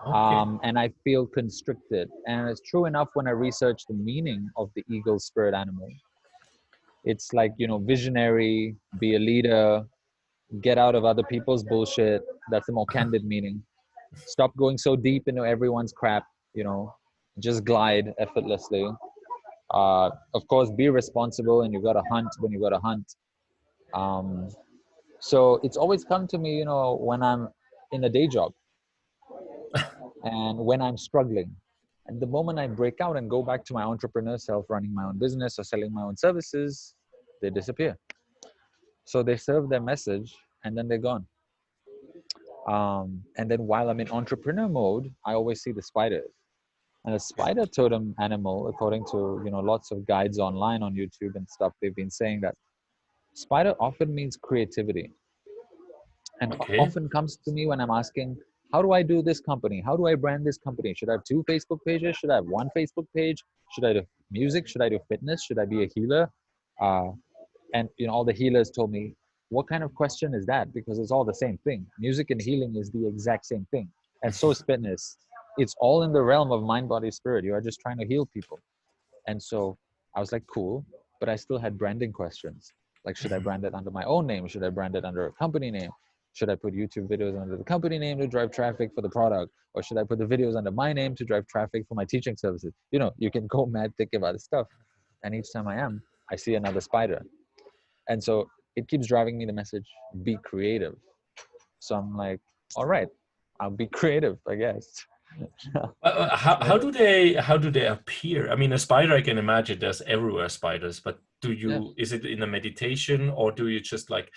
Okay. And I feel constricted. And it's true enough when I research the meaning of the eagle spirit animal. It's like, visionary, be a leader, get out of other people's bullshit. That's the more candid meaning. Stop going so deep into everyone's crap, just glide effortlessly. Of course, be responsible, and you got to hunt when you got to hunt. So it's always come to me, when I'm in a day job and when I'm struggling. And the moment I break out and go back to my entrepreneur self, running my own business or selling my own services, they disappear. So they serve their message and then they're gone. And then while I'm in entrepreneur mode, I always see the spiders. And the spider totem animal, according to lots of guides online on YouTube and stuff, they've been saying that spider often means creativity. And often comes to me when I'm asking, how do I do this company? How do I brand this company? Should I have 2 Facebook pages? Should I have 1 Facebook page? Should I do music? Should I do fitness? Should I be a healer? And all the healers told me, what kind of question is that? Because it's all the same thing. Music and healing is the exact same thing. And so is fitness. It's all in the realm of mind, body, spirit. You are just trying to heal people. And so I was like, cool. But I still had branding questions. Like, should I brand it under my own name? Should I brand it under a company name? Should I put YouTube videos under the company name to drive traffic for the product? Or should I put the videos under my name to drive traffic for my teaching services? You can go mad thinking about this stuff. And each time I see another spider. And so it keeps driving me the message, be creative. So I'm like, all right, I'll be creative, I guess. How do they appear? I mean, a spider, I can imagine there's everywhere spiders, but is it in a meditation, or do you just like,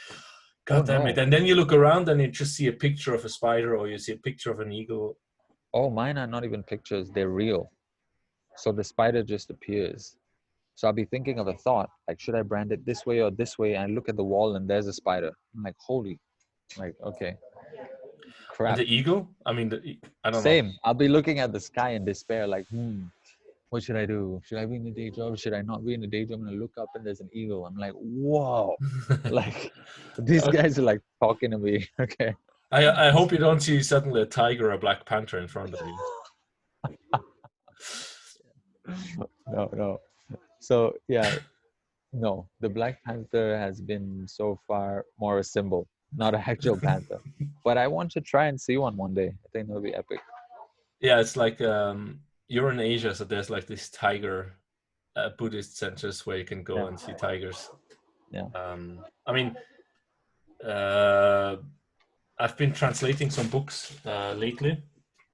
God damn it, and then you look around and you just see a picture of a spider, or you see a picture of an eagle? Oh, mine are not even pictures, they're real. So the spider just appears. So I'll be thinking of a thought, like, should I brand it this way or this way? And I look at the wall and there's a spider. I'm like, holy, okay. Crap. And the eagle? I mean, I don't know. Same. I'll be looking at the sky in despair, like, what should I do? Should I be in a day job? Should I not be in a day job? I'm going to look up and there's an eagle. I'm like, whoa. Like, these guys are like talking to me. Okay. I hope you don't see suddenly a tiger or a black panther in front of you. No. So, yeah, no, the Black Panther has been so far more a symbol, not an actual panther. but I want to try and see one day. I think that would be epic. Yeah, it's like you're in Asia, so there's like these tiger Buddhist centers where you can go and see tigers. Yeah. I mean, uh, I've been translating some books lately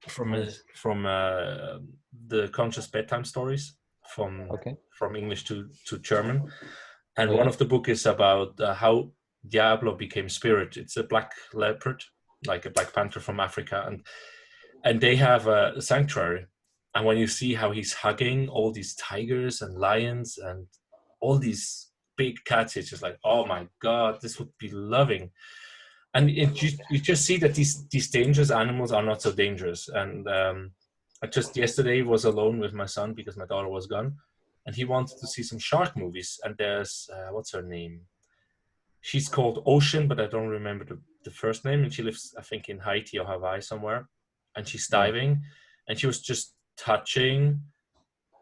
from Nice. The conscious bedtime stories from Okay. English to German, and Oh, one yeah? of the book is about how Diablo became spirit. It's a black leopard, like a black panther from Africa, and they have a sanctuary. And when you see how he's hugging all these tigers and lions and all these big cats, it's just like, oh my god, this would be loving. And you just see that these dangerous animals are not so dangerous. And I just yesterday was alone with my son because my daughter was gone, and he wanted to see some shark movies. And there's what's her name? She's called Ocean, but I don't remember the first name. And she lives, I think, in Haiti or Hawaii somewhere. And she's diving, and she was just touching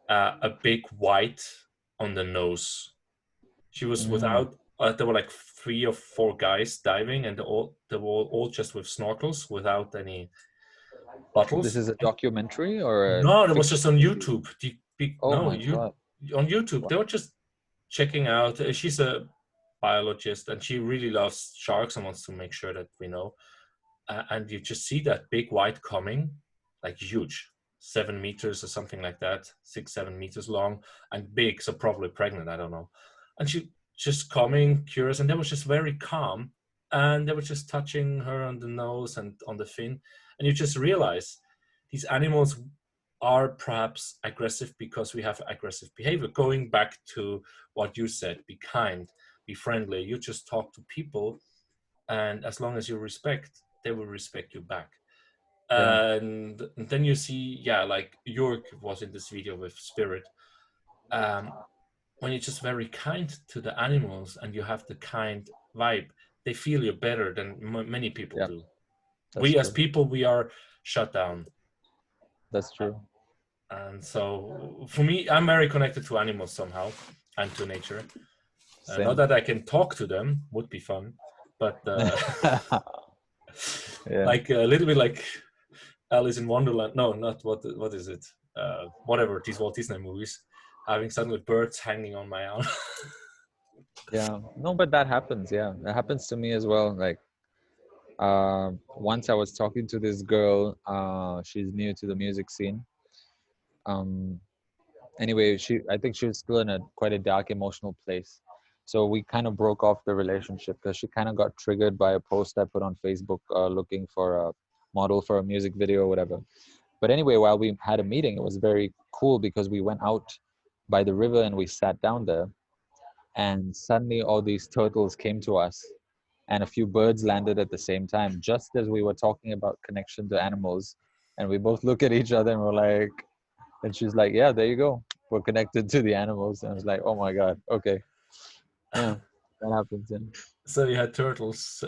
a big white on the nose. She was without. There were like 3 or 4 guys diving, and they were all just with snorkels, without any bottles. This is a documentary or a No, it was fiction just on movie? YouTube. Oh No, my God. on YouTube. Wow. They were just checking out. She's a biologist, and she really loves sharks and wants to make sure that we know. And you just see that big white coming, like huge, 7 meters or something like that, 6-7 meters long and big, so probably pregnant, I don't know. And she just coming, curious, and they was just very calm, and they were just touching her on the nose and on the fin, and you just realize these animals are perhaps aggressive because we have aggressive behavior. Going back to what you said, be kind, be friendly. You just talk to people, and as long as you respect, they will respect you back. And then you see, like Jörg was in this video with Spirit. When you're just very kind to the animals and you have the kind vibe, they feel you better than many people do. We as people, we are shut down. That's true. And so for me, I'm very connected to animals somehow and to nature. Not that I can talk to them, would be fun, but like a little bit like Alice in Wonderland. No, not what is it? Whatever, these Walt Disney movies, having suddenly birds hanging on my arm. No, but that happens. That happens to me as well. Like once I was talking to this girl, she's new to the music scene. Anyway, I think she was still in quite a dark emotional place. So we kind of broke off the relationship because she kind of got triggered by a post I put on Facebook looking for a model for a music video or whatever. But anyway, while we had a meeting, it was very cool because we went out by the river and we sat down there, and suddenly all these turtles came to us and a few birds landed at the same time, just as we were talking about connection to animals. And we both look at each other and we're like, and she's like, yeah, there you go. We're connected to the animals. And I was like, oh my God. Okay. Yeah, that happens. So you had turtles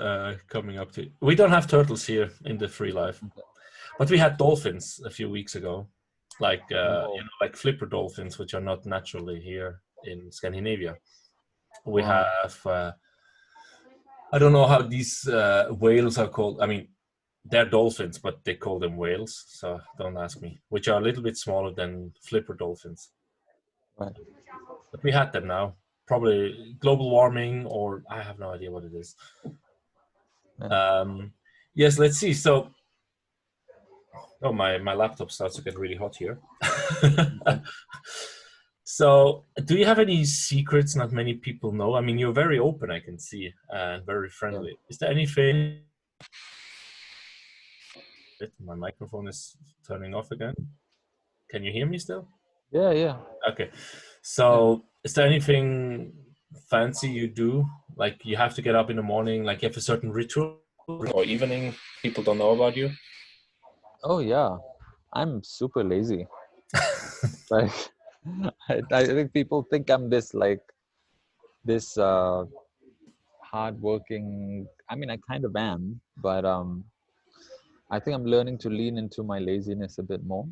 coming up to you. We don't have turtles here in the free life, but we had dolphins a few weeks ago, like like flipper dolphins, which are not naturally here in Scandinavia. We have I don't know how these whales are called. I mean, they're dolphins, but they call them whales, so don't ask me, which are a little bit smaller than flipper dolphins. Right. But we had them now. Probably global warming, or I have no idea what it is. Yes, let's see. So, my laptop starts to get really hot here. So, do you have any secrets not many people know? I mean, you're very open, I can see, and very friendly. Is there anything? My microphone is turning off again. Can you hear me still? Yeah. Okay. So, is there anything fancy you do? Like you have to get up in the morning, like you have a certain ritual or evening people don't know about you? Oh yeah. I'm super lazy. Like I think people think I'm this hardworking. I mean, I kind of am, but I think I'm learning to lean into my laziness a bit more.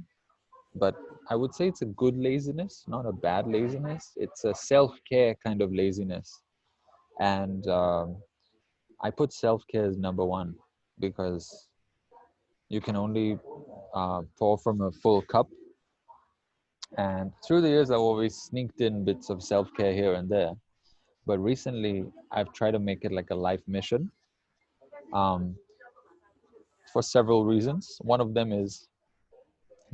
But I would say it's a good laziness, not a bad laziness. It's a self-care kind of laziness, and I put self-care as number one. because you can only pour from a full cup. And through the years, I've always sneaked in bits of self-care here and there. But recently, I've tried to make it like a life mission, um, for several reasons. One of them is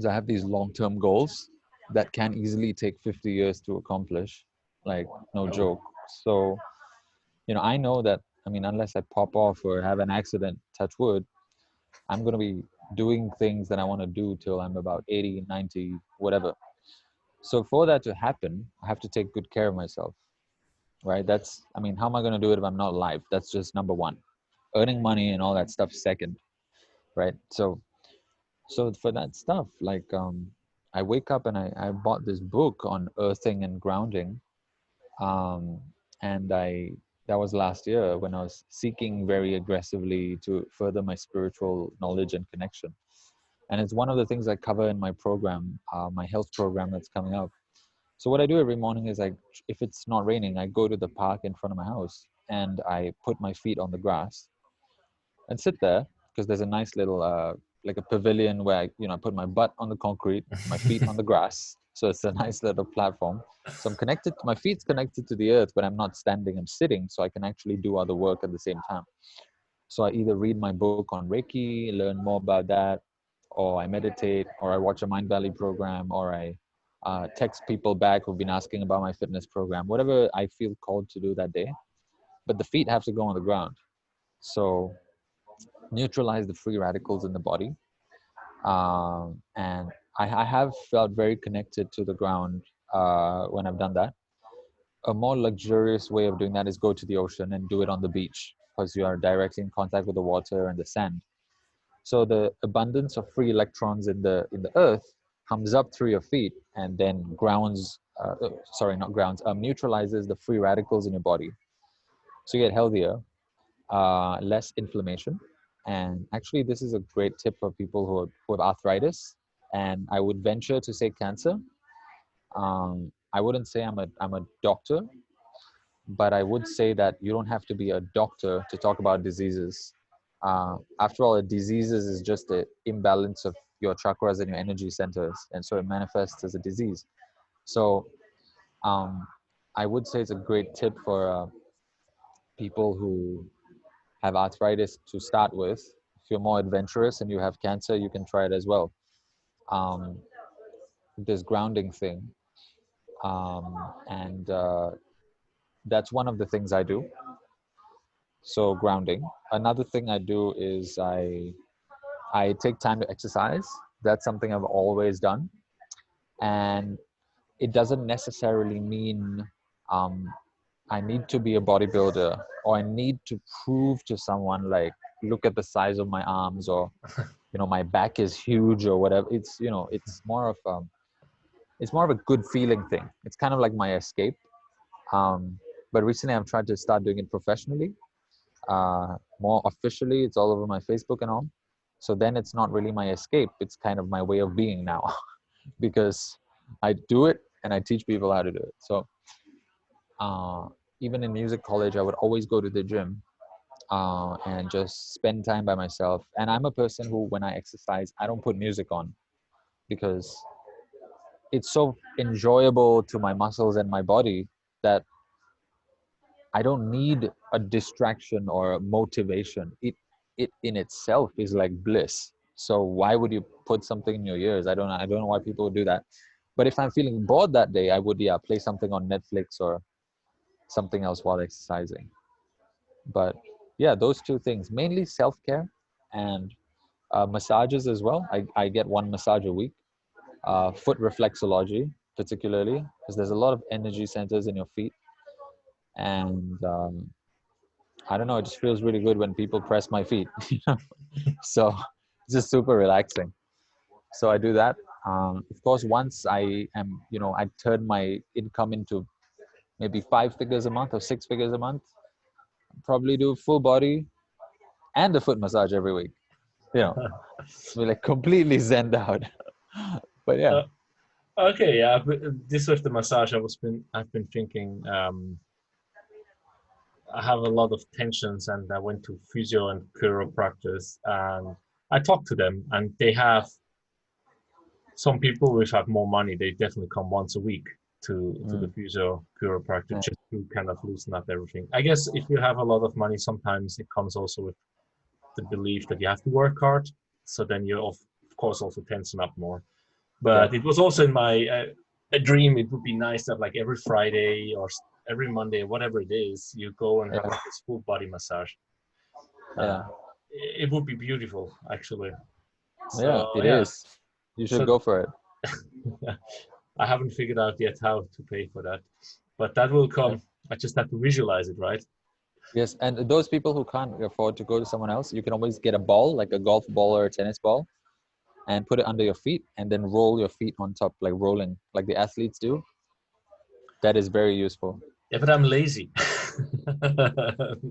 I have these long-term goals that can easily take 50 years to accomplish, like no joke. So, I know that, I mean, unless I pop off or have an accident, touch wood, I'm going to be doing things that I want to do till I'm about 80, 90, whatever. So for that to happen, I have to take good care of myself, right? I mean, how am I going to do it if I'm not alive? That's just number one. Earning money and all that stuff second, right? So for that stuff, like, I wake up and I bought this book on earthing and grounding. Um, and that was last year when I was seeking very aggressively to further my spiritual knowledge and connection. And it's one of the things I cover in my program, my health program that's coming up. So what I do every morning is if it's not raining, I go to the park in front of my house and I put my feet on the grass and sit there, because there's a nice little like a pavilion where I put my butt on the concrete, my feet on the grass. So it's a nice little platform. So I'm connected, my feet's connected to the earth, but I'm not standing, I'm sitting, so I can actually do other work at the same time. So I either read my book on Reiki, learn more about that, or I meditate, or I watch a Mindvalley program, or I text people back who've been asking about my fitness program, whatever I feel called to do that day. But the feet have to go on the ground. So neutralize the free radicals in the body. And I have felt very connected to the ground when I've done that. A more luxurious way of doing that is go to the ocean and do it on the beach, because you are directly in contact with the water and the sand. So the abundance of free electrons in the earth comes up through your feet and then neutralizes the free radicals in your body. So you get healthier, less inflammation. And actually, this is a great tip for people who have arthritis. And I would venture to say cancer. I wouldn't say I'm a doctor, but I would say that you don't have to be a doctor to talk about diseases. After all, diseases is just the imbalance of your chakras and your energy centers, and so it manifests as a disease. So I would say it's a great tip for people who have arthritis to start with. If you're more adventurous and you have cancer, you can try it as well. This grounding thing, and that's one of the things I do. So grounding. Another thing I do is I take time to exercise. That's something I've always done, and it doesn't necessarily mean I need to be a bodybuilder or I need to prove to someone, like, look at the size of my arms, or my back is huge or whatever. It's it's more of a good feeling thing. It's kind of like my escape. But recently I've tried to start doing it professionally, more officially. It's all over my Facebook and all. So then it's not really my escape. It's kind of my way of being now, because I do it and I teach people how to do it. So even in music college, I would always go to the gym and just spend time by myself. And I'm a person who, when I exercise, I don't put music on, because it's so enjoyable to my muscles and my body that I don't need a distraction or a motivation. It in itself is like bliss. So why would you put something in your ears? I don't know why people would do that. But if I'm feeling bored that day, I would play something on Netflix or something else while exercising. But yeah, those two things, mainly self-care and massages as well. I get one massage a week. Foot reflexology particularly, because there's a lot of energy centers in your feet. And I don't know, it just feels really good when people press my feet. So it's just super relaxing. So I do that. Of course, once I turn my income into maybe 5 figures a month or 6 figures a month, probably do full body and a foot massage every week. We're like completely zened out. But yeah. Okay, yeah. This with the massage, I've been thinking. I have a lot of tensions, and I went to physio and chiropractors, and I talked to them, and they have some people which have more money. They definitely come once a week to the physio chiropractor just to kind of loosen up everything. I guess if you have a lot of money, sometimes it comes also with the belief that you have to work hard. So then you of course also tension up more. But it was also in my a dream. It would be nice to have like every Friday or every Monday, whatever it is, you go and have like this full body massage. It would be beautiful, actually. So, it is. You should go for it. I haven't figured out yet how to pay for that, but that will come. I just have to visualize it, right? Yes, and those people who can't afford to go to someone else, you can always get a ball, like a golf ball or a tennis ball, and put it under your feet, and then roll your feet on top, like rolling, like the athletes do. That is very useful. Yeah, but I'm lazy.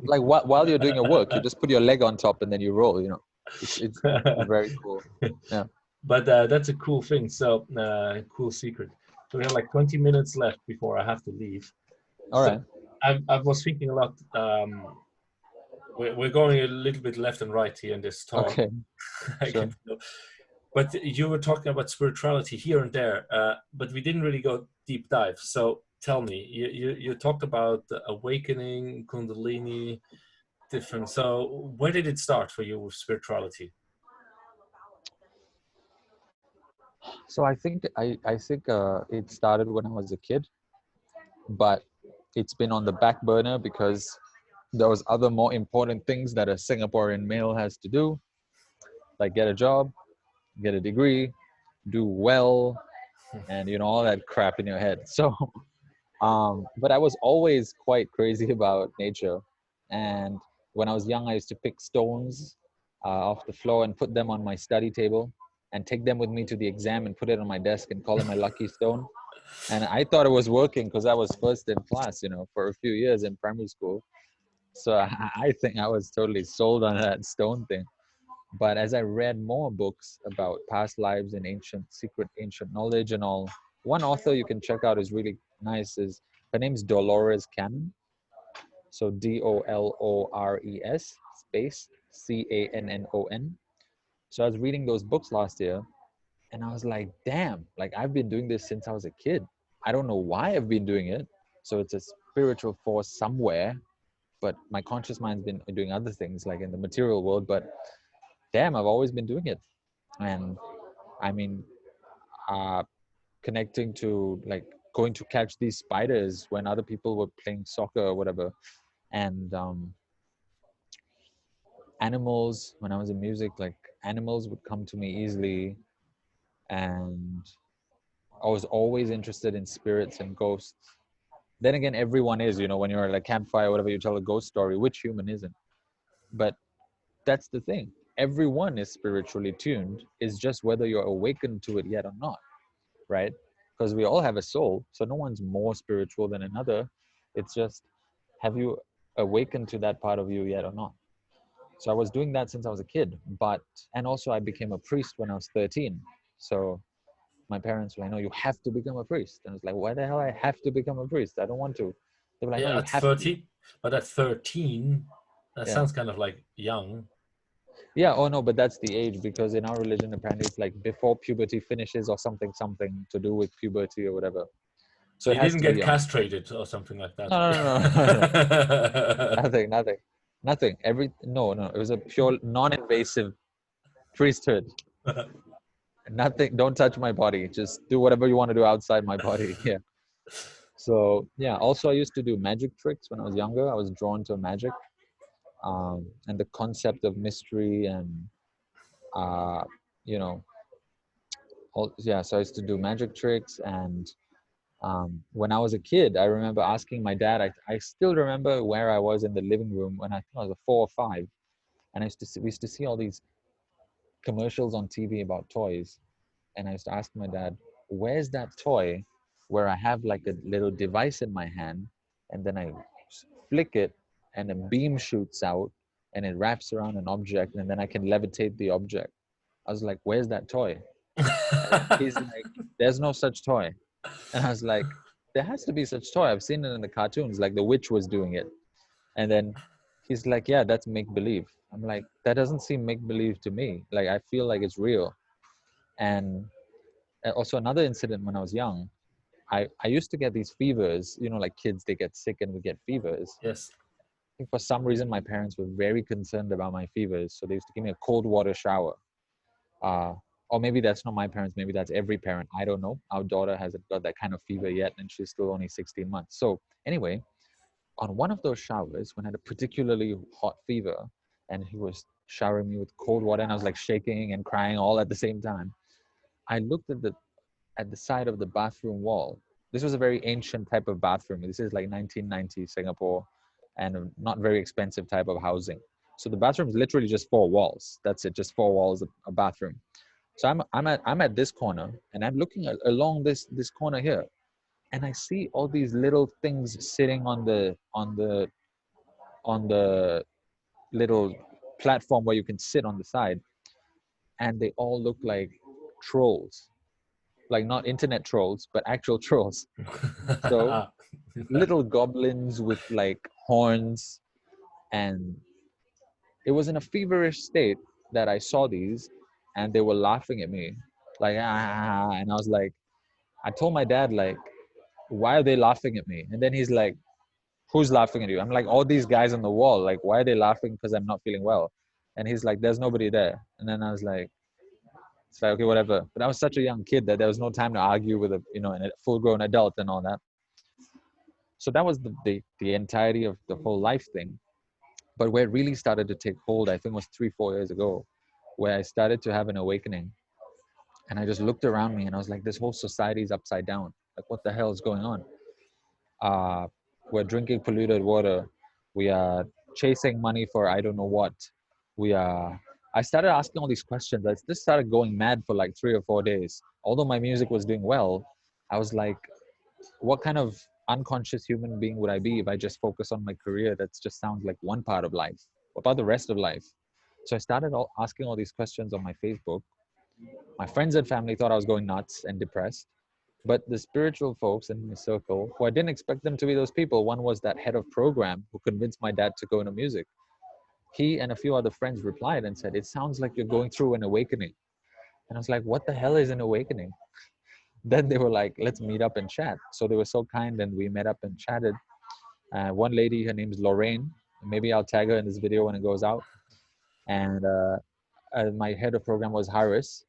Like while you're doing your work, you just put your leg on top and then you roll. You know, it's very cool. Yeah. But that's a cool thing. So cool secret. So we have like 20 minutes left before I have to leave. All right. I was thinking a lot. We're going a little bit left and right here in this talk. Okay. Sure. But you were talking about spirituality here and there, but we didn't really go deep dive. So tell me, you talked about awakening, Kundalini, different. So where did it start for you with spirituality? So I think it started when I was a kid, but it's been on the back burner because there was other more important things that a Singaporean male has to do, like get a job, get a degree, do well, and all that crap in your head. So but I was always quite crazy about nature, and when I was young I used to pick stones off the floor and put them on my study table and take them with me to the exam and put it on my desk and call it my lucky stone. And I thought it was working because I was first in class, for a few years in primary school. So I think I was totally sold on that stone thing. But as I read more books about past lives and ancient knowledge and all, one author you can check out is really nice. Her name's Dolores Cannon. So Dolores space Cannon. So I was reading those books last year, and I was like, damn, like I've been doing this since I was a kid. I don't know why I've been doing it. So it's a spiritual force somewhere, but my conscious mind's been doing other things like in the material world. But damn, I've always been doing it. And I mean, connecting to like going to catch these spiders when other people were playing soccer or whatever. And animals, when I was in music, like animals would come to me easily. And I was always interested in spirits and ghosts. Then again, everyone is, when you're at a campfire or whatever, you tell a ghost story. Which human isn't? But that's the thing. Everyone is spiritually tuned. It's just whether you're awakened to it yet or not, right? Because we all have a soul. So no one's more spiritual than another. It's just, have you awakened to that part of you yet or not? So I was doing that since I was a kid. And also I became a priest when I was 13. So my parents were like, no, you have to become a priest. And I was like, why the hell I have to become a priest? I don't want to. They were like, no, you have 30, to. But at 13, that sounds kind of like young. Yeah, oh no, but that's the age, because in our religion, apparently it's like before puberty finishes or something to do with puberty or whatever. So you didn't get castrated or something like that? No. Nothing. No. It was a pure non-invasive priesthood. Nothing. Don't touch my body. Just do whatever you want to do outside my body. Yeah. So yeah. Also, I used to do magic tricks when I was younger. I was drawn to magic, and the concept of mystery and so I used to do magic tricks. And when I was a kid, I remember asking my dad. I still remember where I was in the living room when I think I was 4 or 5, and we used to see all these commercials on TV about toys. And I used to ask my dad, where's that toy where I have like a little device in my hand, and then I flick it and a beam shoots out and it wraps around an object, and then I can levitate the object. I was like, where's that toy? He's like, there's no such toy. And I was like, there has to be such toy. I've seen it in the cartoons, like the witch was doing it. And then he's like, yeah, that's make believe. I'm like, that doesn't seem make believe to me. Like, I feel like it's real. And also another incident when I was young, I used to get these fevers, you know, like kids, they get sick and we get fevers. Yes. I think for some reason my parents were very concerned about my fevers, so they used to give me a cold water shower. Uh, or maybe that's not my parents, maybe that's every parent. I don't know. Our daughter hasn't got that kind of fever yet, and she's still only 16 months. So anyway, on one of those showers, when I had a particularly hot fever, and he was showering me with cold water, and I was like shaking and crying all at the same time, I looked at the side of the bathroom wall. This was a very ancient type of bathroom. This is like 1990 Singapore, and a not very expensive type of housing. So the bathroom is literally just four walls. That's it, just four walls, a bathroom. So I'm at this corner, and I'm looking along this corner here, and I see all these little things sitting on the little platform where you can sit on the side, and they all look like trolls, like not internet trolls, but actual trolls. So little goblins with like horns, and it was in a feverish state that I saw these, and they were laughing at me, like ah, and I was like, I told my dad like, why are they laughing at me? And then he's like, who's laughing at you? I'm like, all these guys on the wall, like, why are they laughing because I'm not feeling well? And he's like, there's nobody there. And then I was like, it's like, okay, whatever. But I was such a young kid that there was no time to argue with a, a full-grown adult and all that. So that was the entirety of the whole life thing. But where it really started to take hold, I think was 3-4 years ago, where I started to have an awakening. And I just looked around me and I was like, this whole society is upside down. Like, what the hell is going on? We're drinking polluted water. We are chasing money for I don't know what. I started asking all these questions. I just started going mad for like 3 or 4 days. Although my music was doing well, I was like, what kind of unconscious human being would I be if I just focus on my career? That just sounds like one part of life. What about the rest of life? So I started asking all these questions on my Facebook. My friends and family thought I was going nuts and depressed. But the spiritual folks in my circle, who I didn't expect them to be those people, one was that head of program who convinced my dad to go into music. He and a few other friends replied and said, it sounds like you're going through an awakening. And I was like, what the hell is an awakening? Then they were like, let's meet up and chat. So they were so kind, and we met up and chatted. One lady, her name is Lorraine. Maybe I'll tag her in this video when it goes out. And my head of program was Harris.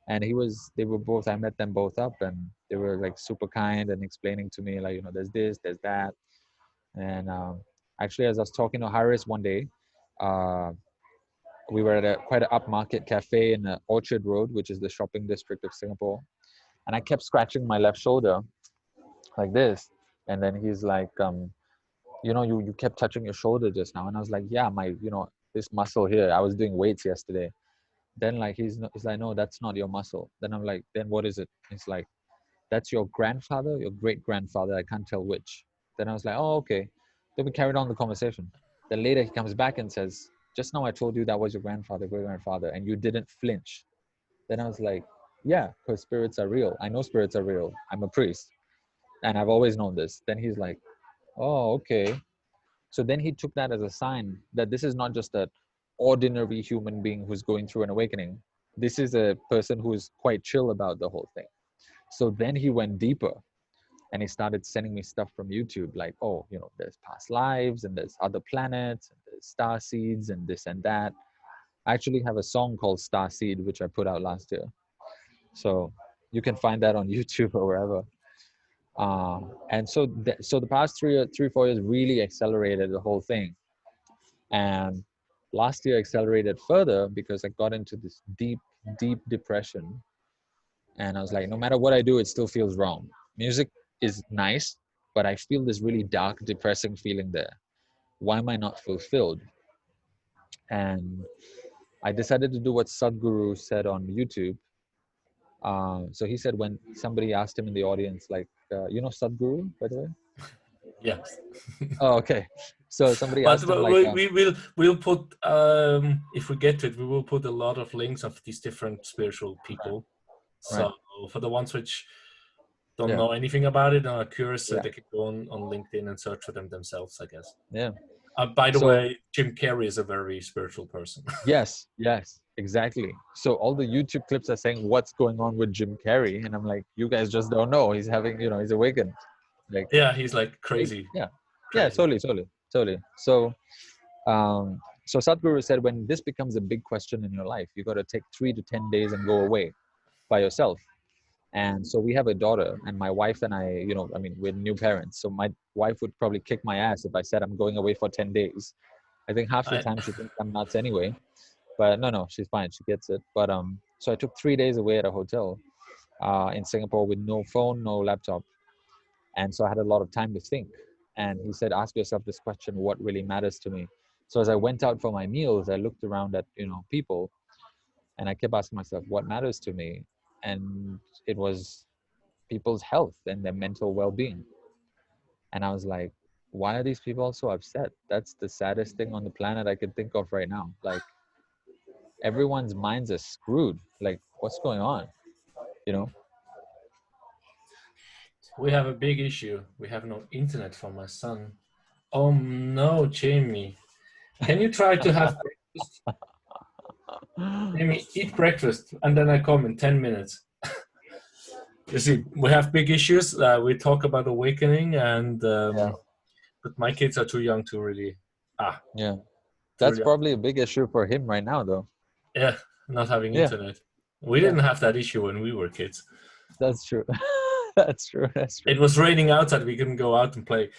And they were both, I met them both up, and they were like super kind and explaining to me like, there's this, there's that. And actually, as I was talking to Harris one day, we were at quite an upmarket cafe in Orchard Road, which is the shopping district of Singapore. And I kept scratching my left shoulder like this. And then he's like, you kept touching your shoulder just now. And I was like, yeah, this muscle here, I was doing weights yesterday. Then like he's like, no, that's not your muscle. Then I'm like, then what is it? It's like, that's your grandfather, your great grandfather. I can't tell which. Then I was like, oh, okay. Then we carried on the conversation. Then later he comes back and says, just now I told you that was your grandfather, great grandfather, and you didn't flinch. Then I was like, yeah, because spirits are real. I know spirits are real. I'm a priest, and I've always known this. Then he's like, oh, okay. So then he took that as a sign that this is not just an ordinary human being who's going through an awakening. This is a person who's quite chill about the whole thing. So then he went deeper, and he started sending me stuff from YouTube, like, oh, there's past lives, and there's other planets, and there's star seeds, and this and that. I actually have a song called Star Seed, which I put out last year. So you can find that on YouTube or wherever. And so the past 4 years really accelerated the whole thing. And last year accelerated further because I got into this deep, deep depression. And I was like, no matter what I do, it still feels wrong. Music is nice, but I feel this really dark, depressing feeling there. Why am I not fulfilled? And I decided to do what Sadhguru said on YouTube. So he said, when somebody asked him in the audience, like, Sadhguru, by the way? Yes. Oh, okay. So somebody But asked him, like, we'll put if we get to it, we will put a lot of links of these different spiritual people. Right. So for the ones which don't know anything about it and are curious, so they can go on LinkedIn and search for them themselves, I guess. Yeah. By the So way, Jim Carrey is a very spiritual person. yes, exactly. So all the YouTube clips are saying what's going on with Jim Carrey, and I'm like, you guys just don't know. He's having, he's awakened. Like, Yeah, he's like crazy. yeah, Crazy. totally. So Sadhguru said, when this becomes a big question in your life, you got to take 3 to 10 days and go away by yourself. And so we have a daughter, and my wife and I, we're new parents. So my wife would probably kick my ass if I said I'm going away for 10 days. I think half the time she thinks I'm nuts anyway. But no, she's fine. She gets it. But so I took 3 days away at a hotel in Singapore with no phone, no laptop. And so I had a lot of time to think. And he said, ask yourself this question, what really matters to me? So as I went out for my meals, I looked around at, people, and I kept asking myself, what matters to me? And it was people's health and their mental well-being. And I was like, why are these people so upset? That's the saddest thing on the planet I can think of right now. Like, everyone's minds are screwed. Like, what's going on? We have a big issue. We have no internet for my son. Oh no, Jamie. Can you try to have breakfast? Jamie, eat breakfast, and then I come in 10 minutes. You see, we have big issues. We talk about awakening, and but my kids are too young to really. Yeah, that's probably a big issue for him right now, though. Yeah, not having internet. We didn't have that issue when we were kids. That's true. That's true. It was raining outside. We couldn't go out and play.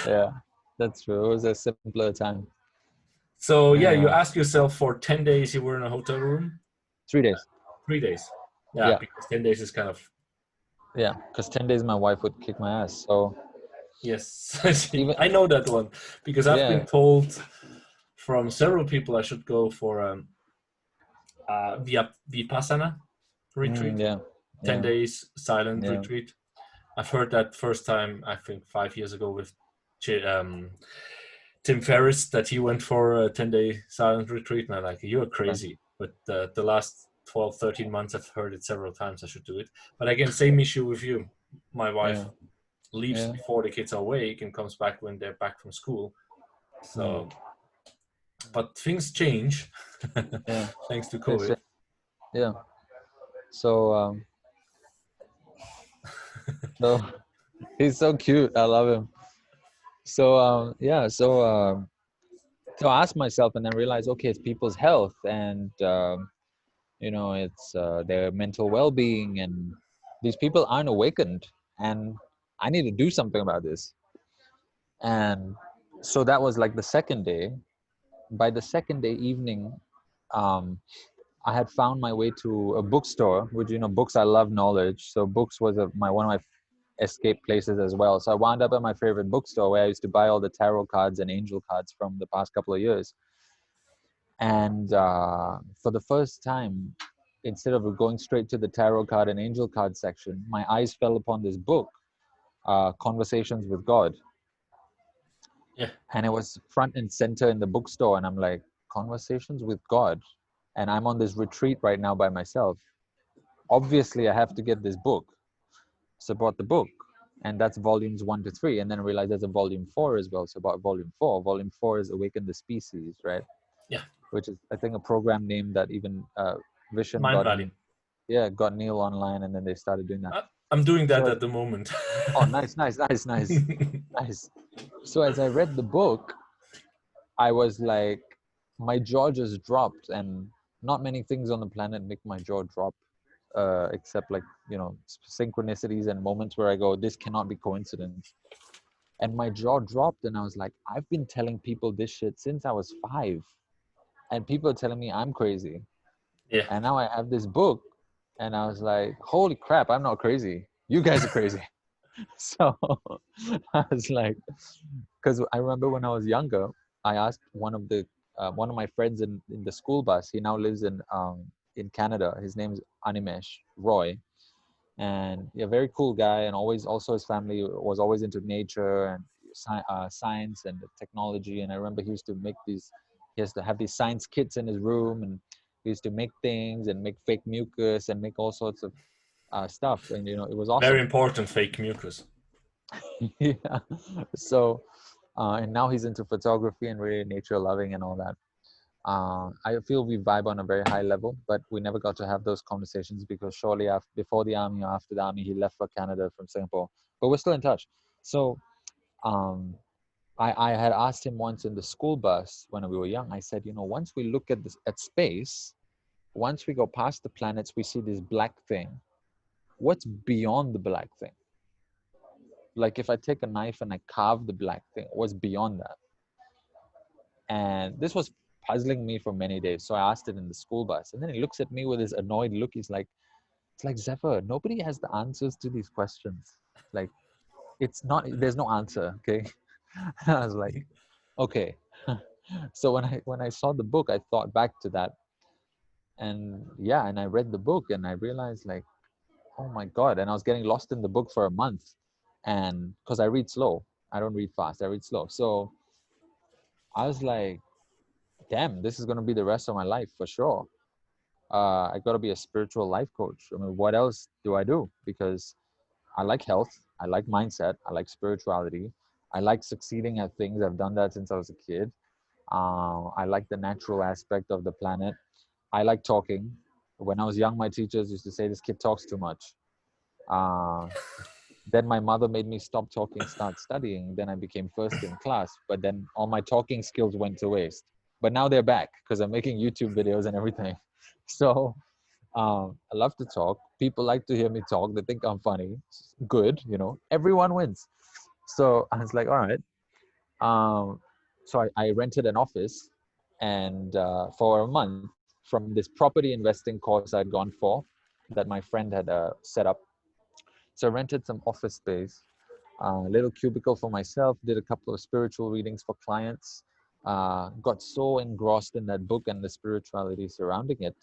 Yeah, that's true. It was a simpler time. So you ask yourself, for 10 days you were in a hotel room? 3 days. 3 days. Yeah, because 10 days is kind of... Yeah, because 10 days my wife would kick my ass. So yes, I know that one, because I've been told from several people I should go for Vipassana retreat. 10 days silent retreat. I've heard that first time, I think 5 years ago, with Tim Ferriss, that he went for a 10-day silent retreat, and I'm like, you're crazy. But the last 12, 13 months, I've heard it several times I should do it. But again, same issue with you. My wife leaves before the kids are awake and comes back when they're back from school. So, but things change thanks to COVID. Yeah. So, so he's so cute. I love him. So, so I asked myself and then realized, okay, it's people's health and, it's their mental well-being, and these people aren't awakened, and I need to do something about this. And so that was like the second day. By the second day evening, I had found my way to a bookstore, which, books, I love knowledge. So books was one of my escape places as well. So I wound up at my favorite bookstore, where I used to buy all the tarot cards and angel cards from the past couple of years. And for the first time, instead of going straight to the tarot card and angel card section, my eyes fell upon this book, Conversations with God. Yeah. And it was front and center in the bookstore. And I'm like, Conversations with God? And I'm on this retreat right now by myself. Obviously, I have to get this book. So I bought the book. And that's volumes 1 to 3. And then I realized there's a volume 4 as well. So about volume 4. Volume 4 is Awaken the Species, right? Yeah. Which is, I think, a program name that even Vishen got Neil online, and then they started doing that. I'm doing that at the moment. Oh, nice. Nice. So as I read the book, I was like, my jaw just dropped, and not many things on the planet make my jaw drop, except like, synchronicities and moments where I go, this cannot be coincidence. And my jaw dropped, and I was like, I've been telling people this shit since I was 5. And people are telling me I'm crazy. Yeah. And now I have this book, and I was like, holy crap, I'm not crazy. You guys are crazy. So I was like, because I remember when I was younger, I asked one of my friends in the school bus. He now lives in Canada. His name's Animesh Roy. And a very cool guy, and also his family was always into nature and science and technology. And I remember he used to have these science kits in his room, and he used to make things and make fake mucus and make all sorts of stuff. And, it was awesome. Very important, fake mucus. Yeah. So And now he's into photography and really nature loving and all that. I feel we vibe on a very high level, but we never got to have those conversations because shortly after, before the army or after the army, he left for Canada from Singapore. But we're still in touch. So um, I had asked him once in the school bus when we were young. I said, once we look at this at space, once we go past the planets, we see this black thing. What's beyond the black thing? Like if I take a knife and I carve the black thing, what's beyond that? And this was puzzling me for many days. So I asked it in the school bus. And then he looks at me with his annoyed look. He's like, it's like, Zephyr, nobody has the answers to these questions. Like, it's not, there's no answer, okay? And I was like, okay. So when I saw the book, I thought back to that. And yeah, and I read the book and I realized like, oh my God. And I was getting lost in the book for a month. And because I read slow, I don't read fast, I read slow. So I was like, damn, this is going to be the rest of my life for sure. I got to be a spiritual life coach. I mean, what else do I do? Because I like health, I like mindset, I like spirituality, I like succeeding at things. I've done that since I was a kid. I like the natural aspect of the planet. I like talking. When I was young, my teachers used to say, this kid talks too much. Then my mother made me stop talking, start studying. Then I became first in class. But then all my talking skills went to waste. But now they're back because I'm making YouTube videos and everything. So I love to talk. People like to hear me talk. They think I'm funny. Good, everyone wins. So I was like, all right. So I rented an office and for a month from this property investing course I'd gone for that my friend had set up. So I rented some office space, a little cubicle for myself, did a couple of spiritual readings for clients, got so engrossed in that book and the spirituality surrounding it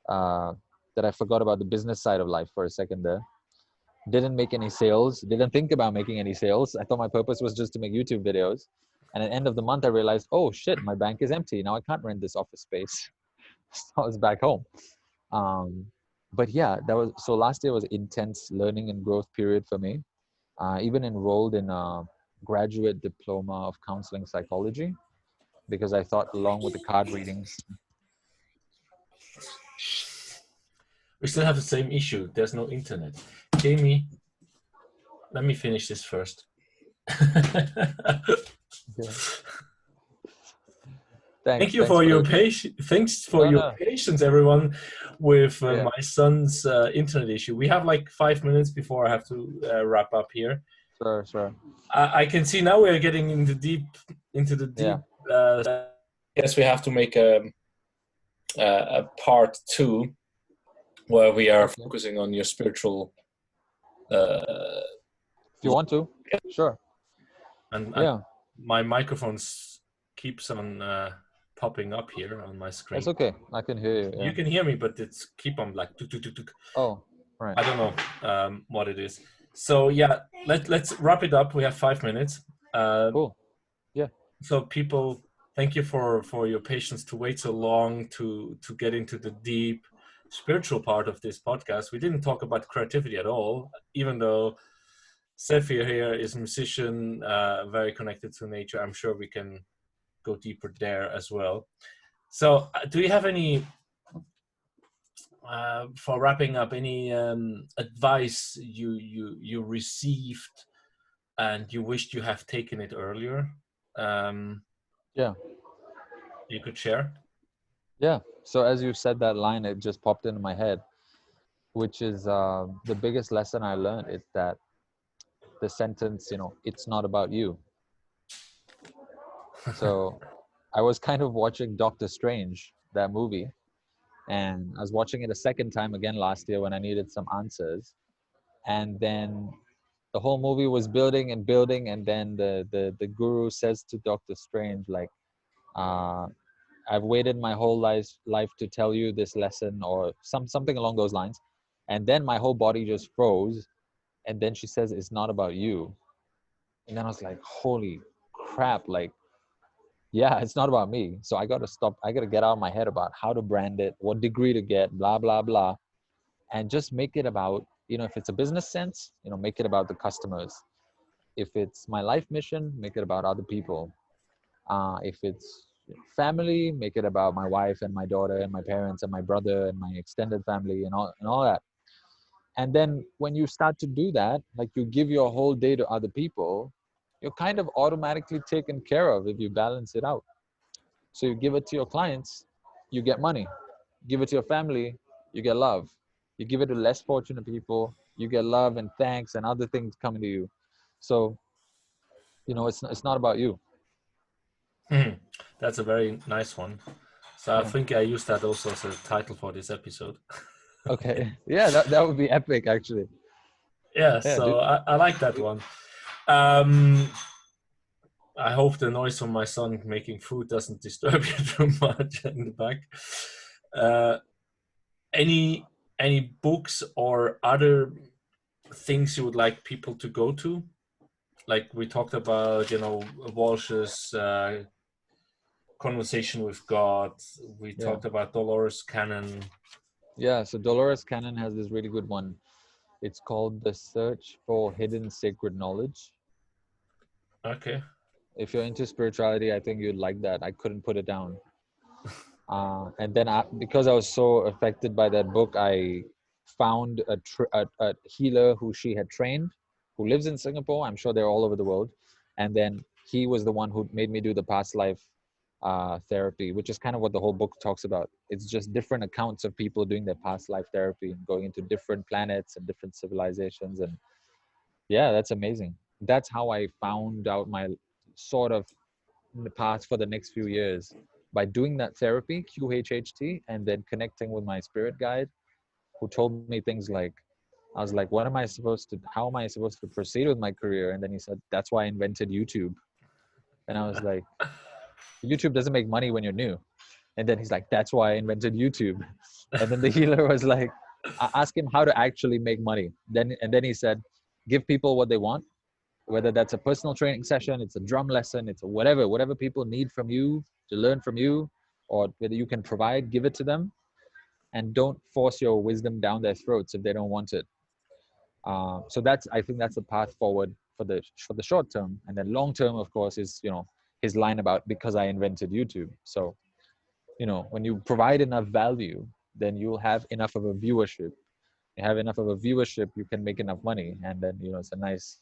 that I forgot about the business side of life for a second there. Didn't make any sales, didn't think about making any sales. I thought my purpose was just to make YouTube videos. And at the end of the month, I realized, oh shit, my bank is empty. Now I can't rent this office space. So I was back home. But yeah, so last year was intense learning and growth period for me. Even enrolled in a graduate diploma of counseling psychology because I thought along with the card readings. We still have the same issue. There's no internet. Jamie, let me finish this first. Yeah. Thank you for your patience. Thanks for your patience, everyone, with my son's internet issue. We have like 5 minutes before I have to wrap up here. Sure. I can see now we are getting into the deep. Yes, we have to make a part 2 where we are focusing on your spiritual. If you want to, sure. And my microphone keeps on popping up here on my screen. It's okay. I can hear you. Yeah. You can hear me, but it's keep on like. Oh, right. I don't know what it is. So yeah, let's wrap it up. We have 5 minutes. Cool. Yeah. So people, thank you for your patience to wait so long to get into the deep spiritual part of this podcast. We didn't talk about creativity at all, even though Zephyr here is a musician, very connected to nature. I'm sure we can go deeper there as well. So do you have any, for wrapping up, any advice you received and you wished you have taken it earlier? Yeah. You could share? Yeah. So as you said that line, it just popped into my head, which is the biggest lesson I learned is that the sentence, it's not about you. So I was kind of watching Doctor Strange, that movie, and I was watching it a second time again last year when I needed some answers. And then the whole movie was building and building, and then the guru says to Doctor Strange, like, I've waited my whole life to tell you this lesson, or something along those lines. And then my whole body just froze. And then she says, it's not about you. And then I was like, holy crap, like, yeah, it's not about me. So I got to stop. I got to get out of my head about how to brand it, what degree to get, blah, blah, blah. And just make it about, if it's a business sense, make it about the customers. If it's my life mission, make it about other people. If it's family, make it about my wife and my daughter and my parents and my brother and my extended family and all that. And then when you start to do that, like you give your whole day to other people, you're kind of automatically taken care of if you balance it out. So you give it to your clients, you get money. Give it to your family, you get love. You give it to less fortunate people, you get love and thanks and other things coming to you. So, it's not about you. That's a very nice one. So I Yeah. think I use that also as a title for this episode. Okay. Yeah, that would be epic actually. Yeah, Yeah, so dude. I like that one. Um, I hope the noise from my son making food doesn't disturb you too much in the back. Uh, any books or other things you would like people to go to? Like we talked about, Walsh's Conversation with God. We Yeah. talked about Dolores Cannon. Yeah, so Dolores Cannon has this really good one. It's called The Search for Hidden Sacred Knowledge. Okay. If you're into spirituality, I think you'd like that. I couldn't put it down. And then because I was so affected by that book, I found a healer who she had trained, who lives in Singapore. I'm sure they're all over the world. And then he was the one who made me do the past life therapy, which is kind of what the whole book talks about. It's just different accounts of people doing their past life therapy and going into different planets and different civilizations. And yeah, that's amazing. That's how I found out my sort of the path for the next few years by doing that therapy, QHHT, and then connecting with my spirit guide, who told me things like, I was like, how am I supposed to proceed with my career? And then he said, that's why I invented YouTube. And I was like, YouTube doesn't make money when you're new. And then he's like, that's why I invented YouTube. And then the healer was like, I asked him how to actually make money. And then he said, give people what they want, whether that's a personal training session, it's a drum lesson, it's a whatever people need from you to learn from you, or whether you can provide, give it to them, and don't force your wisdom down their throats if they don't want it. So I think that's the path forward for the short term, and then long term, of course, is his line about because I invented YouTube. So when you provide enough value, then you'll have enough of a viewership. You have enough of a viewership, you can make enough money, and then it's a nice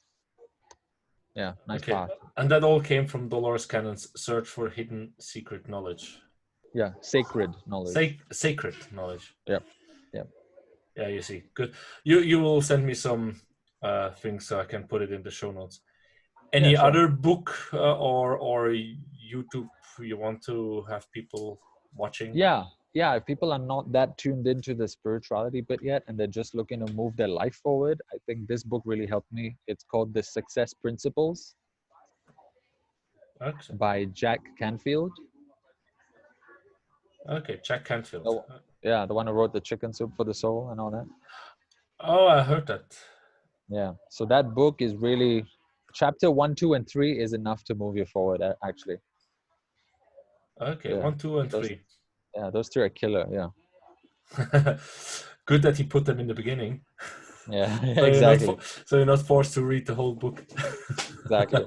Okay. path. And that all came from Dolores Cannon's Search for Hidden Secret Knowledge. Yeah, sacred knowledge. Sacred knowledge. Yep. Yep. Yeah, you see. Good. You will send me some things so I can put it in the show notes. Any Yeah, sure. other book or YouTube you want to have people watching? Yeah, if people are not that tuned into the spirituality bit yet and they're just looking to move their life forward, I think this book really helped me. It's called The Success Principles Okay. by Jack Canfield. Okay, Jack Canfield. The one who wrote The Chicken Soup for the Soul and all that. Oh, I heard that. Yeah, so that book is really, chapter 1, 2, and 3 is enough to move you forward, actually. Okay, Yeah. 1, 2, and 3. Yeah, those 3 are killer, yeah. Good that he put them in the beginning. Yeah, So exactly. so you're not forced to read the whole book. Exactly.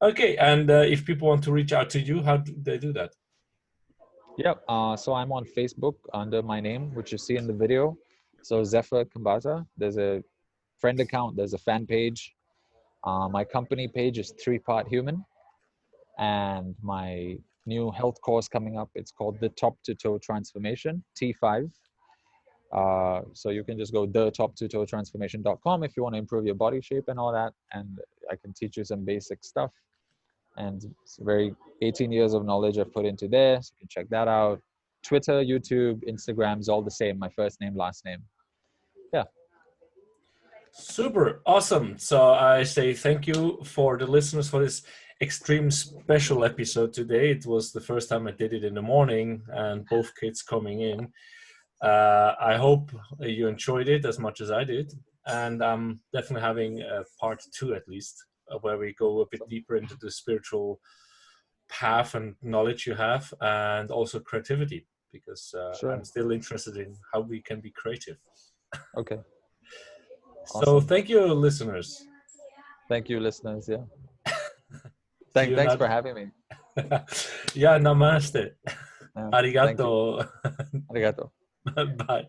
Okay, and if people want to reach out to you, how do they do that? Yep. So I'm on Facebook under my name, which you see in the video. So Zephyr Khambatta. There's a friend account. There's a fan page. My company page is 3-Part Human, and my new health course coming up. It's called the Top to Toe Transformation T5. So you can just go thetop2toetransformation.com if you want to improve your body shape and all that, and I can teach you some basic stuff. And it's very 18 years of knowledge I've put into there, so you can check that out. Twitter, YouTube, Instagram is all the same. My first name, last name. Yeah. Super awesome. So I say thank you for the listeners for this extreme special episode today. It was the first time I did it in the morning and both kids coming in. I hope you enjoyed it as much as I did. And I'm definitely having a part 2 at least, where we go a bit deeper into the spiritual path and knowledge you have, and also creativity, because Sure. I'm still interested in how we can be creative. Okay. So Awesome. thank you, listeners. Thank you, listeners. Yeah. See you Thanks not- for having me. Yeah, namaste. Yeah, thank you. Arigato. Arigato. Bye.